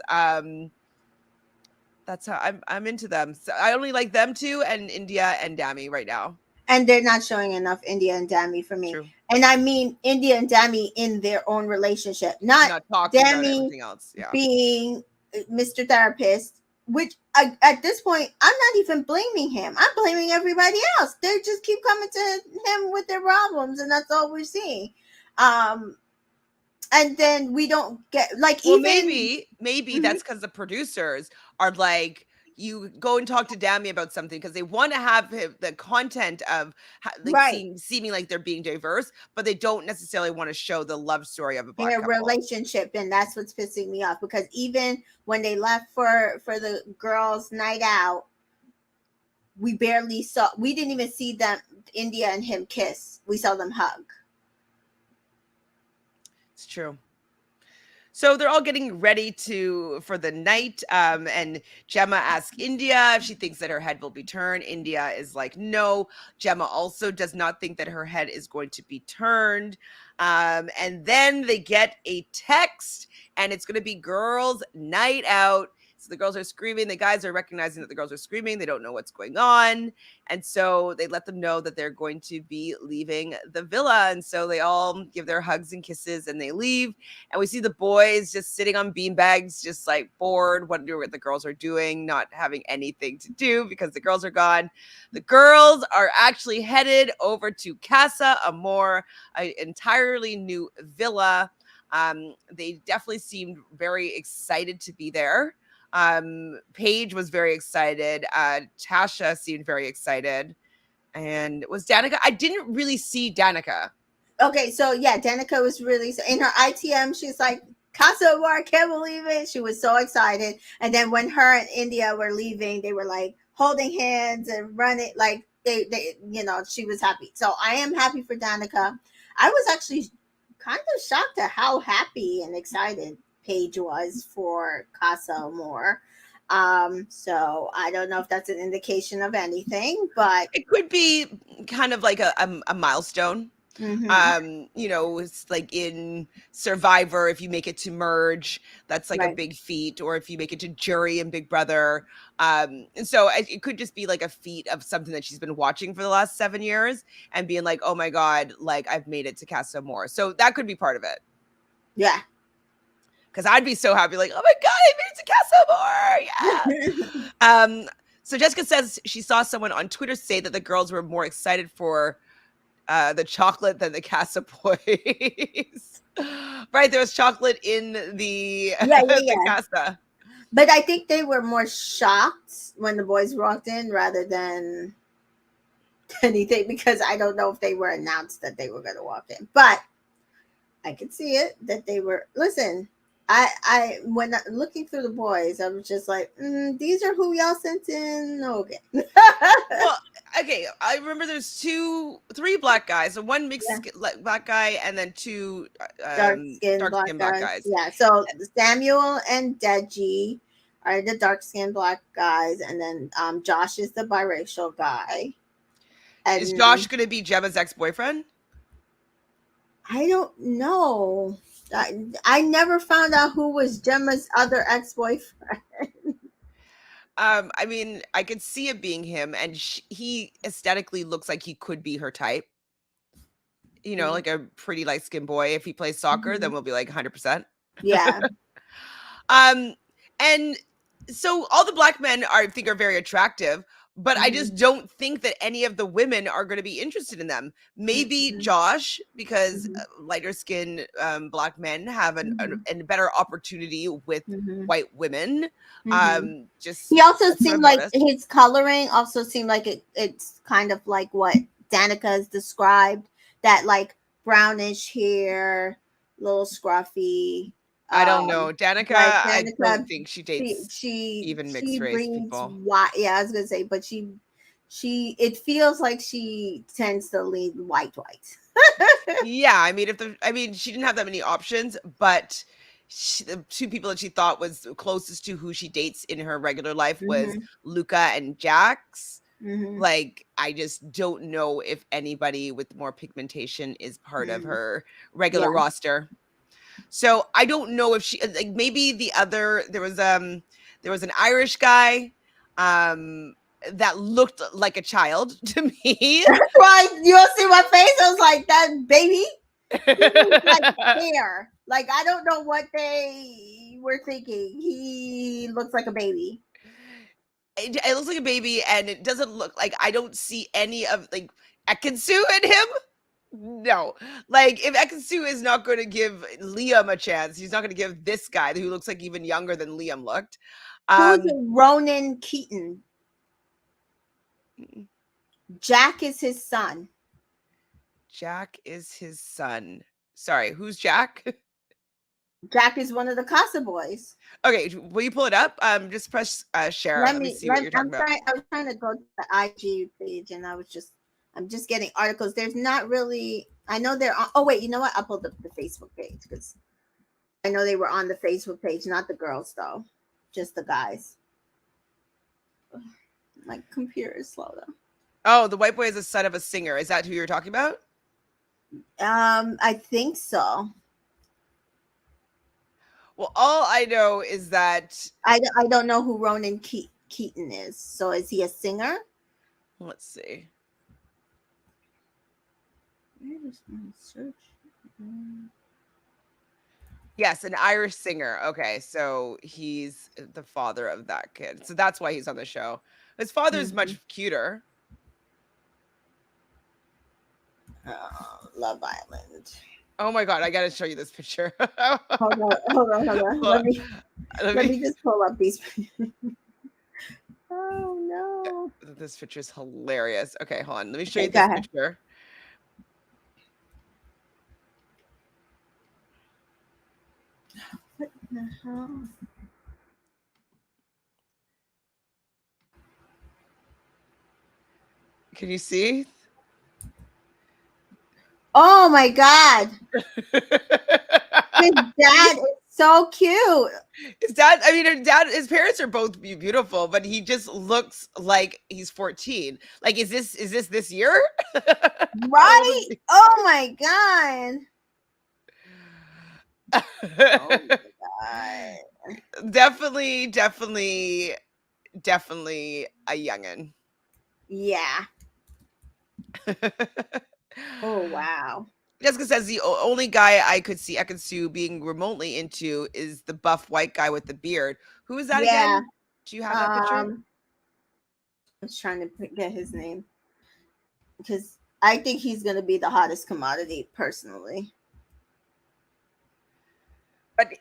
That's how I'm into them. So I only like them two and India and Dami right now. And they're not showing enough India and Dami for me. True. And I mean India and Dami in their own relationship, not Not talking about Dami everything else. Yeah. being Mr. Therapist, which at this point, I'm not even blaming him. I'm blaming everybody else. They just keep coming to him with their problems, and that's all we're seeing. Um, and then we don't get like Well, even. maybe Mhm. that's because the producers are like, you go and talk to Dami about something because they want to have the content of like Right, seeming like they're being diverse, but they don't necessarily want to show the love story of a black their couple. relationship, and that's what's pissing me off, because even when they left for the girls' night out, we didn't even see them, India and him, kiss. We saw them hug. It's true. So they're all getting ready for the night. And Gemma asks India if she thinks that her head will be turned. India is like, no. Gemma also does not think that her head is going to be turned. And then they get a text, and it's going to be girls' night out. So the girls are screaming. The guys are recognizing that the girls are screaming. They don't know what's going on. And so they let them know that they're going to be leaving the villa. And so they all give their hugs and kisses and they leave. And we see the boys just sitting on beanbags, just like bored, wondering what the girls are doing, not having anything to do because the girls are gone. The girls are actually headed over to Casa Amor, an entirely new villa. They definitely seemed very excited to be there. Paige was very excited. Tasha seemed very excited. And was Danica? I didn't really see Danica. Okay, so yeah, Danica was really in her ITM. She's like, Casa War, I can't believe it. She was so excited. And then when her and India were leaving, they were like holding hands and running, like they she was happy. So I am happy for Danica. I was actually kind of shocked at how happy and excited Paige was for Casa Amor. So I don't know if that's an indication of anything, but It could be kind of like a milestone. mm-hmm, It's like in Survivor, if you make it to merge, that's like a right. big feat, or if you make it to jury in Big Brother. And so it could just be like a feat of something that she's been watching for the last 7 years and being like, oh my God, like I've made it to Casa More. So that could be part of it. Yeah. Because I'd be so happy, like, oh my God, I made it to Casa More. Yeah. So Jessica says she saw someone on Twitter say that the girls were more excited for the chocolate than the Casa Boys. Right, there was chocolate in the Yeah, yeah, the yeah. Casa. But I think they were more shocked when the boys walked in rather than anything, because I don't know if they were announced that they were going to walk in. But I could see it that they were. Listen, when looking through the boys, I was just like, these are who y'all sent in. Okay. Well, okay, I remember there's three black guys, so one Yeah, black guy, and then two dark skinned dark black skinned black guys. guys. Yeah. So Samuel and Deji are the dark skinned black guys, and then Josh is the biracial guy. Is Josh And going to be Gemma's ex boyfriend? I don't know. I never found out who was Gemma's other ex boyfriend. I mean, I could see it being him, and he aesthetically looks like he could be her type. Like a pretty light skinned boy. If he plays soccer, then Mm-hmm. we'll be like 100%. Yeah. Um, and so all the black men I think are very attractive, but I Mm-hmm. just don't think that any of the women are going to be interested in them. Maybe Mm-hmm. Josh, because Mm-hmm. lighter skinned black men have Mm-hmm. a better opportunity with Mm-hmm. white women. Mm-hmm. Just He also that's what seemed I've like noticed. his coloring also seemed like it's kind of like what Danica has described, that like brownish hair, little scruffy. I don't Um, know. Danica, but I don't Danica, think she she dates she even she mixed race breeds people. white. Yeah, I was gonna say, but she it feels like she tends to lean white. Yeah, I mean, she didn't have that many options, but the two people that she thought was closest to who she dates in her regular life was Hmm. Luca and Jax. Hmm. Like, I just don't know if anybody with more pigmentation is part of Hmm. her regular Yeah. roster. So I don't know if she like maybe there was an Irish guy um that looked like a child to me. Right. You don't see my face? I was like, that baby. He was like hair. Like I don't know what they were thinking. He looks like a baby. It looks like a baby, and it doesn't look like I don't see any of like Ekansu in him. No, like if Ekansu is not going to give Liam a chance, he's not going to give this guy who looks like even younger than Liam looked. Who's Um, Ronan Keaton? Jack is his son. Jack is his son. Sorry, who's Jack? Jack is one of the Casa boys. Okay, will you pull it up? Just press share. Let Let me me see what let you're talking I'm about. trying I was trying to go to the IG page, and I'm just getting articles. There's not really, I know they're on, oh wait, you know what? I pulled up the Facebook page because I know they were on the Facebook page, not the girls though. Just the guys. My computer is slow though. Oh, the white boy is the son of a singer. Is that who you're talking about? I think so. Well, all I know is that I don't know who Ronan Keaton is. So is he a singer? let's see. Where is my search? Yes, an Irish singer. Okay, so he's the father of that kid. So that's why he's on the show. His father's Mm-hmm. much cuter. Love Island. Oh my god, I gotta show you this picture. Hold on. Hold on, Let me just pull up these. Oh no. this picture is hilarious. Okay, hold on. Let me show you Okay, go this ahead. picture. What the hell? Can you see? Oh my god. His dad is so cute. His dad, I mean, his parents are both beautiful, but he just looks like he's 14. Like, is this year? How old Right? is Oh my god. he? Oh my god. Definitely a youngin. Yeah. Oh wow. Jessica says the only guy I could see being remotely into is the buff white guy with the beard. Who is that Yeah. again? Do you have that picture? I was trying to get his name because I think he's gonna be the hottest commodity personally. But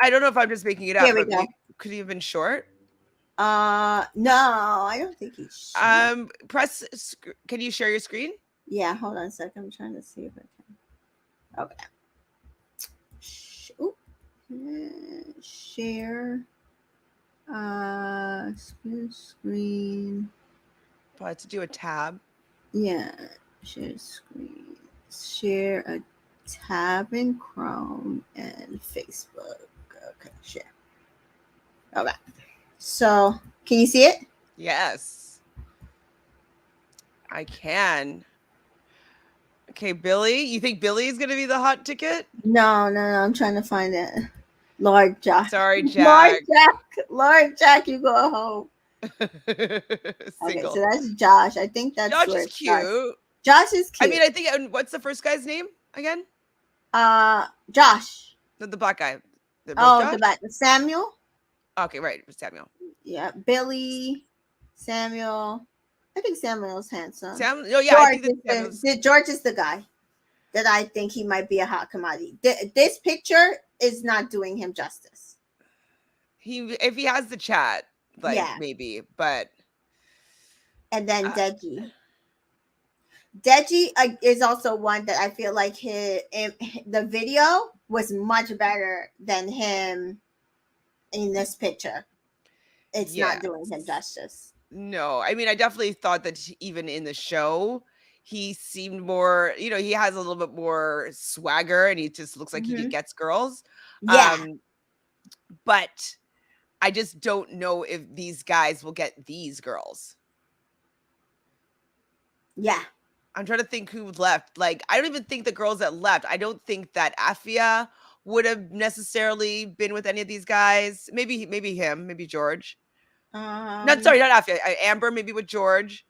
I don't know if I'm just making it Here up, we but go. could he have been short? No, I don't think he's short. Can you share your screen? Yeah, hold on a second. I'm trying to see if I can. Okay. Oop. Share. Screen. Probably to do a tab. Yeah, share screen. Share a tab in Chrome and Facebook. Okay, share. Okay. So, can you see it? Yes, I can. Okay, Billy. You think Billy is going to be the hot ticket? No. I'm trying to find it. Lord Jack. Sorry, Lord Jack. Jack. Lord Jack, you go home. Okay, so Single. that's Josh. I think that's Josh where is it starts. cute. Josh is I cute. mean, I think. And what's the first guy's name again? Josh. The black guy. They're both Oh, Josh. the back. Samuel. Okay, right. Samuel. Yeah, Billy, Samuel. I think Samuel's handsome. Sam. Oh yeah, I George think that is Samuel's. George is the guy that I think he might be a hot commodity. This picture is not doing him justice. If he has the chat, like Yeah, maybe, but and then uh, Deji. Deji is also one that I feel like the video was much better than him in this picture. It's yeah. not doing him justice. No, I mean, I definitely thought that even in the show, he seemed more, he has a little bit more swagger and he just looks like he Hmm. gets girls. Yeah, Um, but I just don't know if these guys will get these girls. yeah. I'm trying to think who left. Like, I don't even think the girls that left, I don't think that Afia would have necessarily been with any of these guys. Maybe him, maybe George. Not Um, sorry, not Afia. Amber, maybe with George.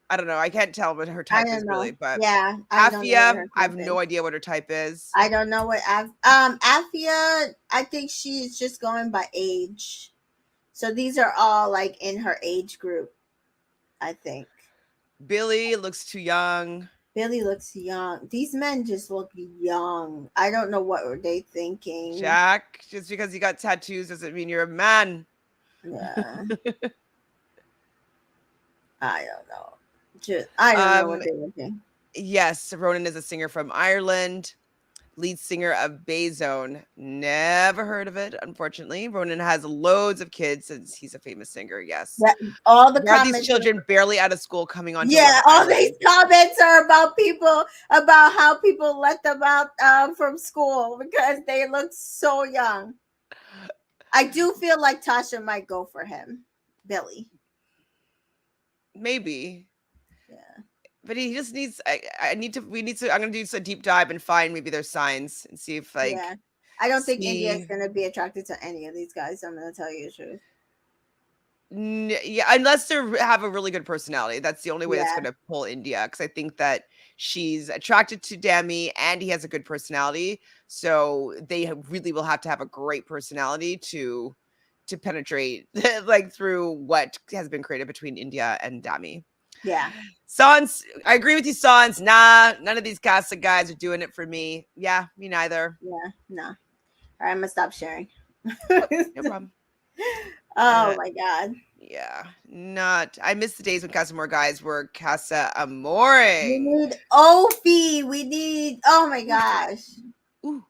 I don't know. I can't tell what her I type is don't really, know. but Yeah, I don't know what Afia, her I have type no is. idea what her type is. I don't know what Afia. I think she's just going by age. So these are all like in her age group. I think Billy looks too young. Billy looks young. These men just look young. I don't know what were they thinking. Jack, just because you got tattoos doesn't mean you're a man. Yeah, I don't know. I don't know what um, they were thinking. yes, Ronan is a singer from Ireland, lead singer of Bayzone. Never heard of it, unfortunately. Ronan has loads of kids since he's a famous singer. Yes. That all the Why are these comments. children barely out of school coming on to Love Yeah, all Island? these comments are about people about how people let them out from school because they look so young. I do feel like Tasha might go for him, Billy. Maybe. Yeah, But he just needs. We need to. I'm gonna do a deep dive and find maybe their signs and see if yeah. like I don't think India is see. gonna be attracted to any of these guys. I'm gonna tell you the truth. Yeah, unless they have a really good personality. That's the only way that's Yeah, gonna pull India because I think that she's attracted to Demi and he has a good personality. So they really will have to have a great personality to penetrate like through what has been created between India and Dami. yeah, Sans, I agree with you, Sans. Nah, none of these Casa guys are doing it for me. Yeah, me neither. yeah. No. All right, I'm gonna stop sharing. No problem. Oh Uh, my god. yeah, not. I miss the days when Casa Amor guys were Casa We Amoring. need Ophi. We need. Oh my gosh. Ooh,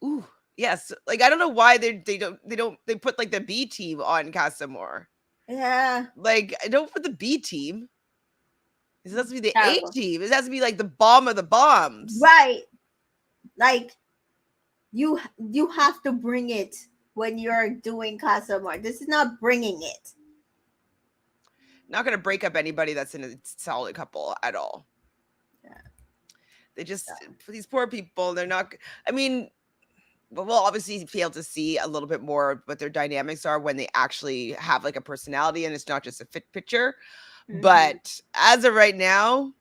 ooh, yes. Like I don't know why they put like the B team on Casa Amor. Yeah. Like I don't put the B team. This has to be the A Terrible. team. This has to be like the bomb of the bombs. Right. Like you have to bring it when you're doing Casa Amor. This is not bringing it. Not going to break up anybody that's in a solid couple at all. Yeah. They just, these poor people, they're not, I mean, we'll obviously be able to see a little bit more what their dynamics are when they actually have like a personality and it's not just a fit picture. Mm-hmm. But as of right now,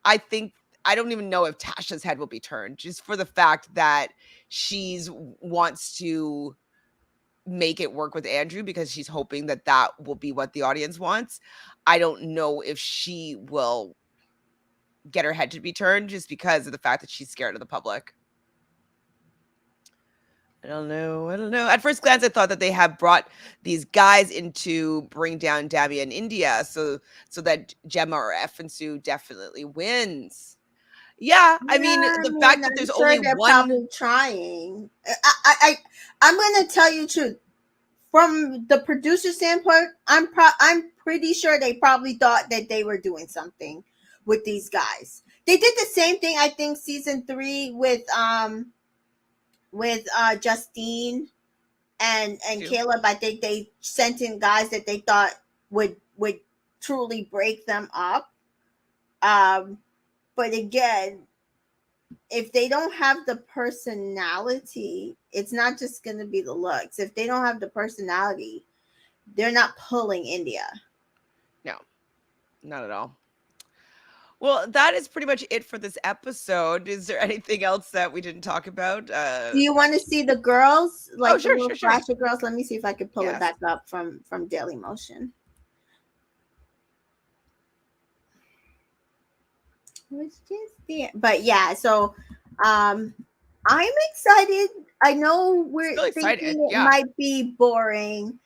I think I don't even know if Tasha's head will be turned, just for the fact that she's wants to make it work with Andrew because she's hoping that that will be what the audience wants. I don't know if she will get her head to be turned just because of the fact that she's scared of the public. I don't know. At first glance, I thought that they have brought these guys in to bring down Dabby and India so that Gemma or Sue definitely wins. Yeah, I mean, the fact that I'm there's sure only they're one. probably trying. I'm going to tell you the truth. From the producer standpoint, I'm pretty sure they probably thought that they were doing something with these guys. They did the same thing, I think, season 3 with Justine and Caleb. I think they sent in guys that they thought would truly break them up. But again, if they don't have the personality, it's not just going to be the looks. If they don't have the personality, they're not pulling India. No, not at all. Well, that is pretty much it for this episode. Is there anything else that we didn't talk about? Do you want to see the girls? Like sure, the little sure. flashy girls? Let me see if I can pull it Yes. back up from Daily Motion. It's just there. But yeah, so I'm excited. I know we're Still excited, thinking it yeah. might be boring.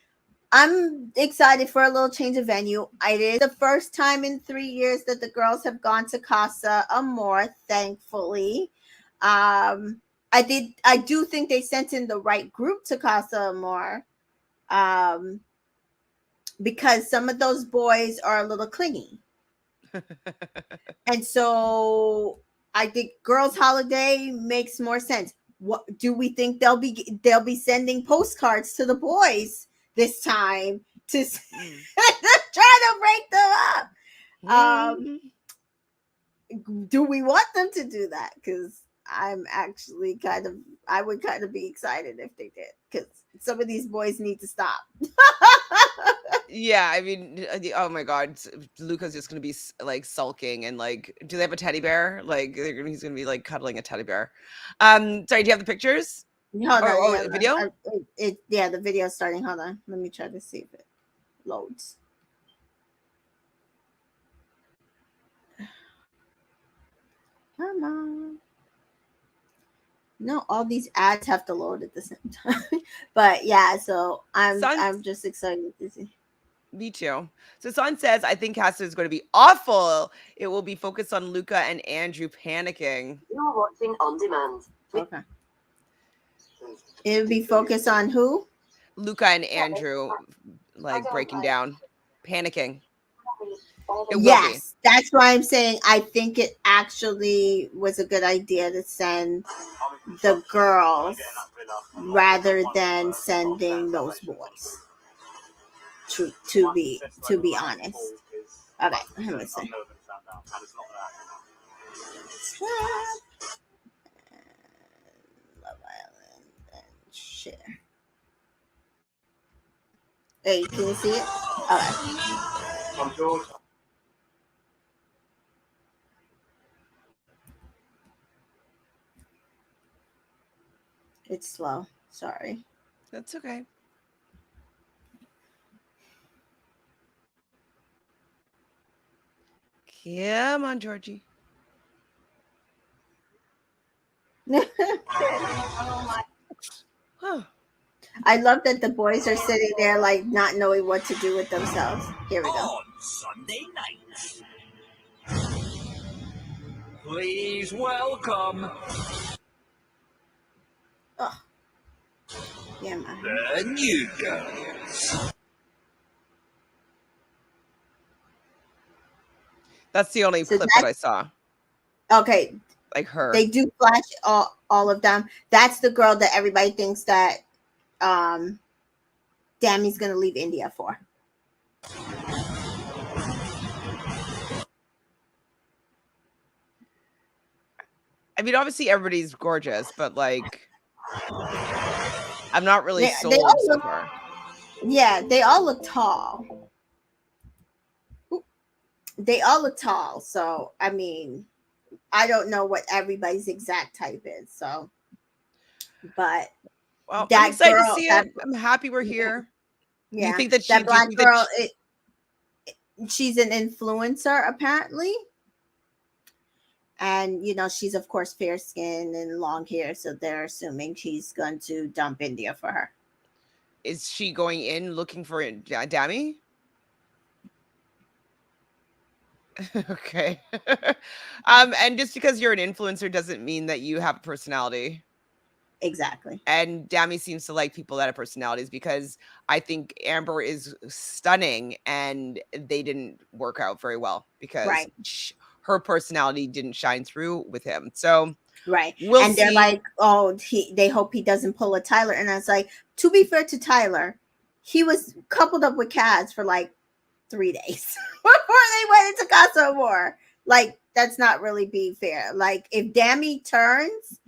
I'm excited for a little change of venue. It is the first time in 3 years that the girls have gone to Casa Amor, thankfully. I do think they sent in the right group to Casa Amor. Because some of those boys are a little clingy. And so I think Girls Holiday makes more sense. What do we think they'll be sending postcards to the boys this time to try to break them up? Do we want them to do that? Because I'm actually I would kind of be excited if they did, because some of these boys need to stop. Yeah, I mean, oh my God, Luca's just gonna be like sulking and like, do they have a teddy bear? Like, he's gonna be like cuddling a teddy bear. Sorry, do you have the pictures? Hold on, video? The video's starting. Hold on, let me try to see if it loads. Come on. No, all these ads have to load at the same time. But yeah, so I'm just excited to see. Me too. So Son says, I think Casa is going to be awful. It will be focused on Luca and Andrew panicking. You're watching on demand. Okay. It would be focused on who? Luca and Andrew, like breaking down, panicking. Yes, that's why I'm saying I think it actually was a good idea to send the girls rather than sending those boys. To be honest. Okay, let me see. Love Island and share. Hey, can you see it? Okay. It's slow. Sorry. That's okay. Come on, Georgie. Huh. I love that the boys are sitting there like not knowing what to do with themselves. Here we go. On Sunday night, please welcome the new girls. That's the only So clip that I saw. okay. Like her. They do flash all of them. That's the girl that everybody thinks that Dammy's gonna leave India for. I mean, obviously everybody's gorgeous, but like, I'm not really They sold all so look, far. yeah, they all look tall. They all look tall. So I mean, I don't know what everybody's exact type is. So, but Well, I'm that excited to girl, see that it. I'm happy we're here. Do you yeah, think that she? that Do you black think that? girl, she's an influencer apparently. And she's of course fair skinned and long hair, so they're assuming she's going to dump India for her. Is she going in looking for Dammy? Okay. And just because you're an influencer doesn't mean that you have a personality. Exactly. And Dammy seems to like people that have personalities because I think Amber is stunning and they didn't work out very well because Right. her personality didn't shine through with him. So Right. we'll And they're see. like, oh, they hope he doesn't pull a Tyler. And I was like, to be fair to Tyler, he was coupled up with Kaz for like 3 days before they went into Casa Amor. Like, that's not really being fair. Like, if Dammy turns,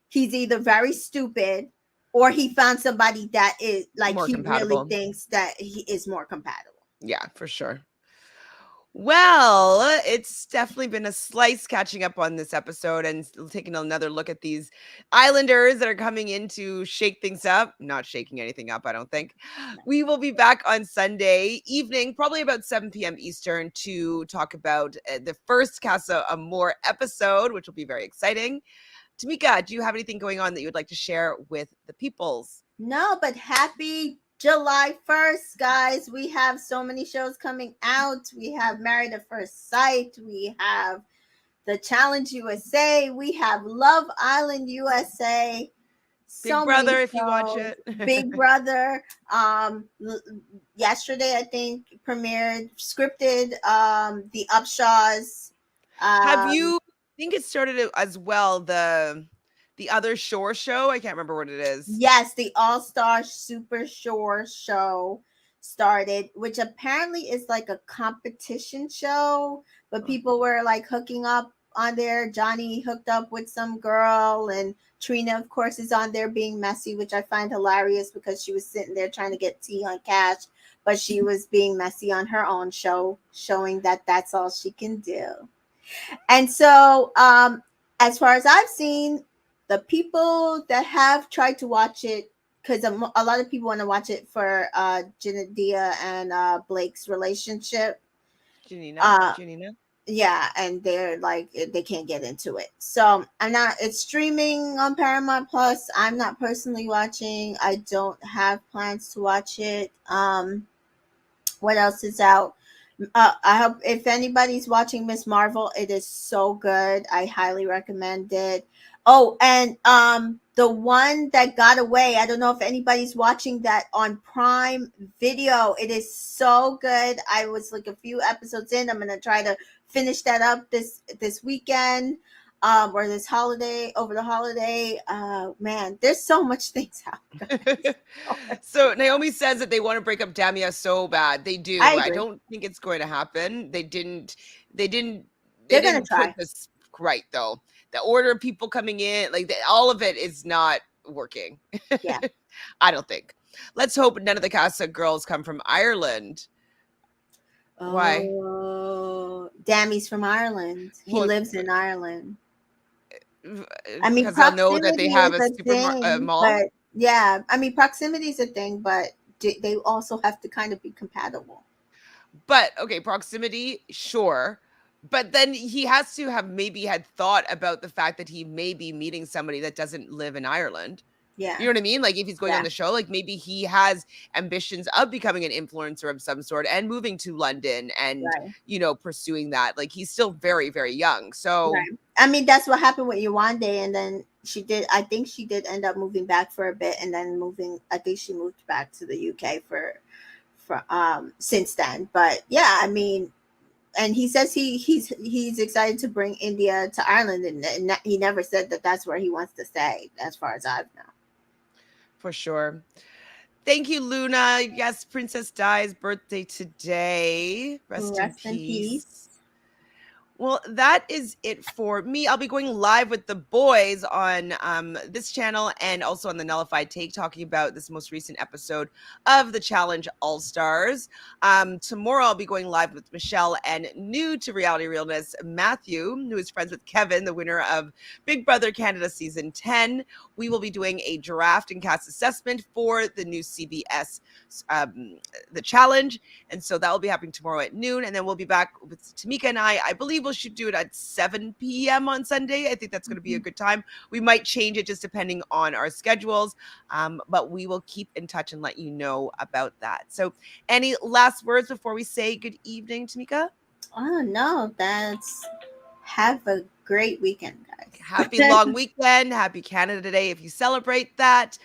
he's either very stupid or he found somebody that is like More he really compatible. thinks that he is more compatible. Yeah, for sure. Well, it's definitely been a slice catching up on this episode and taking another look at these Islanders that are coming in to shake things up. Not shaking anything up, I don't think. We will be back on Sunday evening, probably about 7 p.m. Eastern, to talk about the first Casa Amor episode, which will be very exciting. Tamika, do you have anything going on that you would like to share with the peoples? No, but happy July 1st, guys. We have so many shows coming out. We have Married at First Sight. We have The Challenge USA. We have Love Island USA. Big So Brother, many if you watch shows. it. Big Brother. Yesterday, I think, premiered, scripted, The Upshaws. Have Um, you I think it started as well, the other shore show? I can't remember what it is. Yes, the All Star Super Shore show started, which apparently is like a competition show, but Oh. people were like hooking up on there. Johnny hooked up with some girl, and Trina, of course, is on there being messy, which I find hilarious because she was sitting there trying to get tea on Cash, but she was being messy on her own show, showing that that's all she can do. And so, as far as I've seen, the people that have tried to watch it, because a lot of people want to watch it for Janadia and Blake's relationship. Janina? Uh, Janina? yeah, and they're like they can't get into it. So I'm not. It's streaming on Paramount Plus. I'm not personally watching. I don't have plans to watch it. What else is out? I hope if anybody's watching Miss Marvel, it is so good. I highly recommend it. Oh, and the one that got away. I don't know if anybody's watching that on Prime Video. It is so good. I was like a few episodes in. I'm gonna try to finish that up this weekend. Or this holiday, over the holiday. Man, there's so much things out. So Naomi says that they want to break up Damia so bad. They I do. I agree. don't think it's going to happen. They didn't they They're gonna didn't put try. this right though. The order of people coming in, like all of it is not working. Yeah. I don't think. Let's hope none of the Casa girls come from Ireland. Why? Oh, Dammy's from Ireland. He Well, lives in Ireland. I mean, because they'll know that they proximity have is a a thing, mall. but yeah, I mean, proximity is a thing, but they also have to kind of be compatible. But okay, proximity, sure. But then he has to have maybe had thought about the fact that he may be meeting somebody that doesn't live in Ireland. Yeah, You know what I mean? Like if he's going on yeah, the show, like maybe he has ambitions of becoming an influencer of some sort and moving to London and, right, pursuing that. Like he's still very, very young. So right. I mean, that's what happened with Yewande, and then she did. I think she did end up moving back for a bit, and then moving. I think she moved back to the UK for since then. But yeah, I mean, and he says he's excited to bring India to Ireland, and he never said that that's where he wants to stay, as far as I know. For sure. Thank you, Luna. Yes, Princess Di's birthday today. Rest in Rest in peace. peace. Well, that is it for me. I'll be going live with the boys on this channel and also on the Nullified Take, talking about this most recent episode of the Challenge All Stars. Tomorrow, I'll be going live with Michelle and new to Reality Realness, Matthew, who is friends with Kevin, the winner of Big Brother Canada Season 10. We will be doing a draft and cast assessment for the new CBS the challenge, and so that will be happening tomorrow at noon, and then we'll be back with Tamika and I believe we should do it at 7 p.m. on Sunday. I think that's going to be a good time. We might change it just depending on our schedules, but we will keep in touch and let you know about that. So any last words before we say good evening, Tamika? Oh no, that's have a great weekend, guys. Happy long weekend. Happy Canada Day if you celebrate that.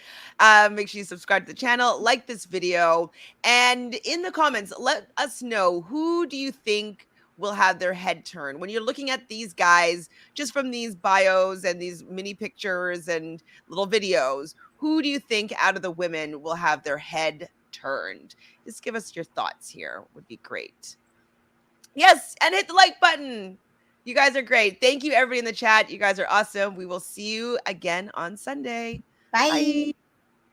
Make sure you subscribe to the channel, like this video, and in the comments, let us know, who do you think will have their head turned when you're looking at these guys, just from these bios and these mini pictures and little videos? Who do you think out of the women will have their head turned? Just give us your thoughts here. Would be great. Yes, and hit the like button. You guys are great. Thank you, everybody in the chat. You guys are awesome. We will see you again on Sunday. Bye. Bye.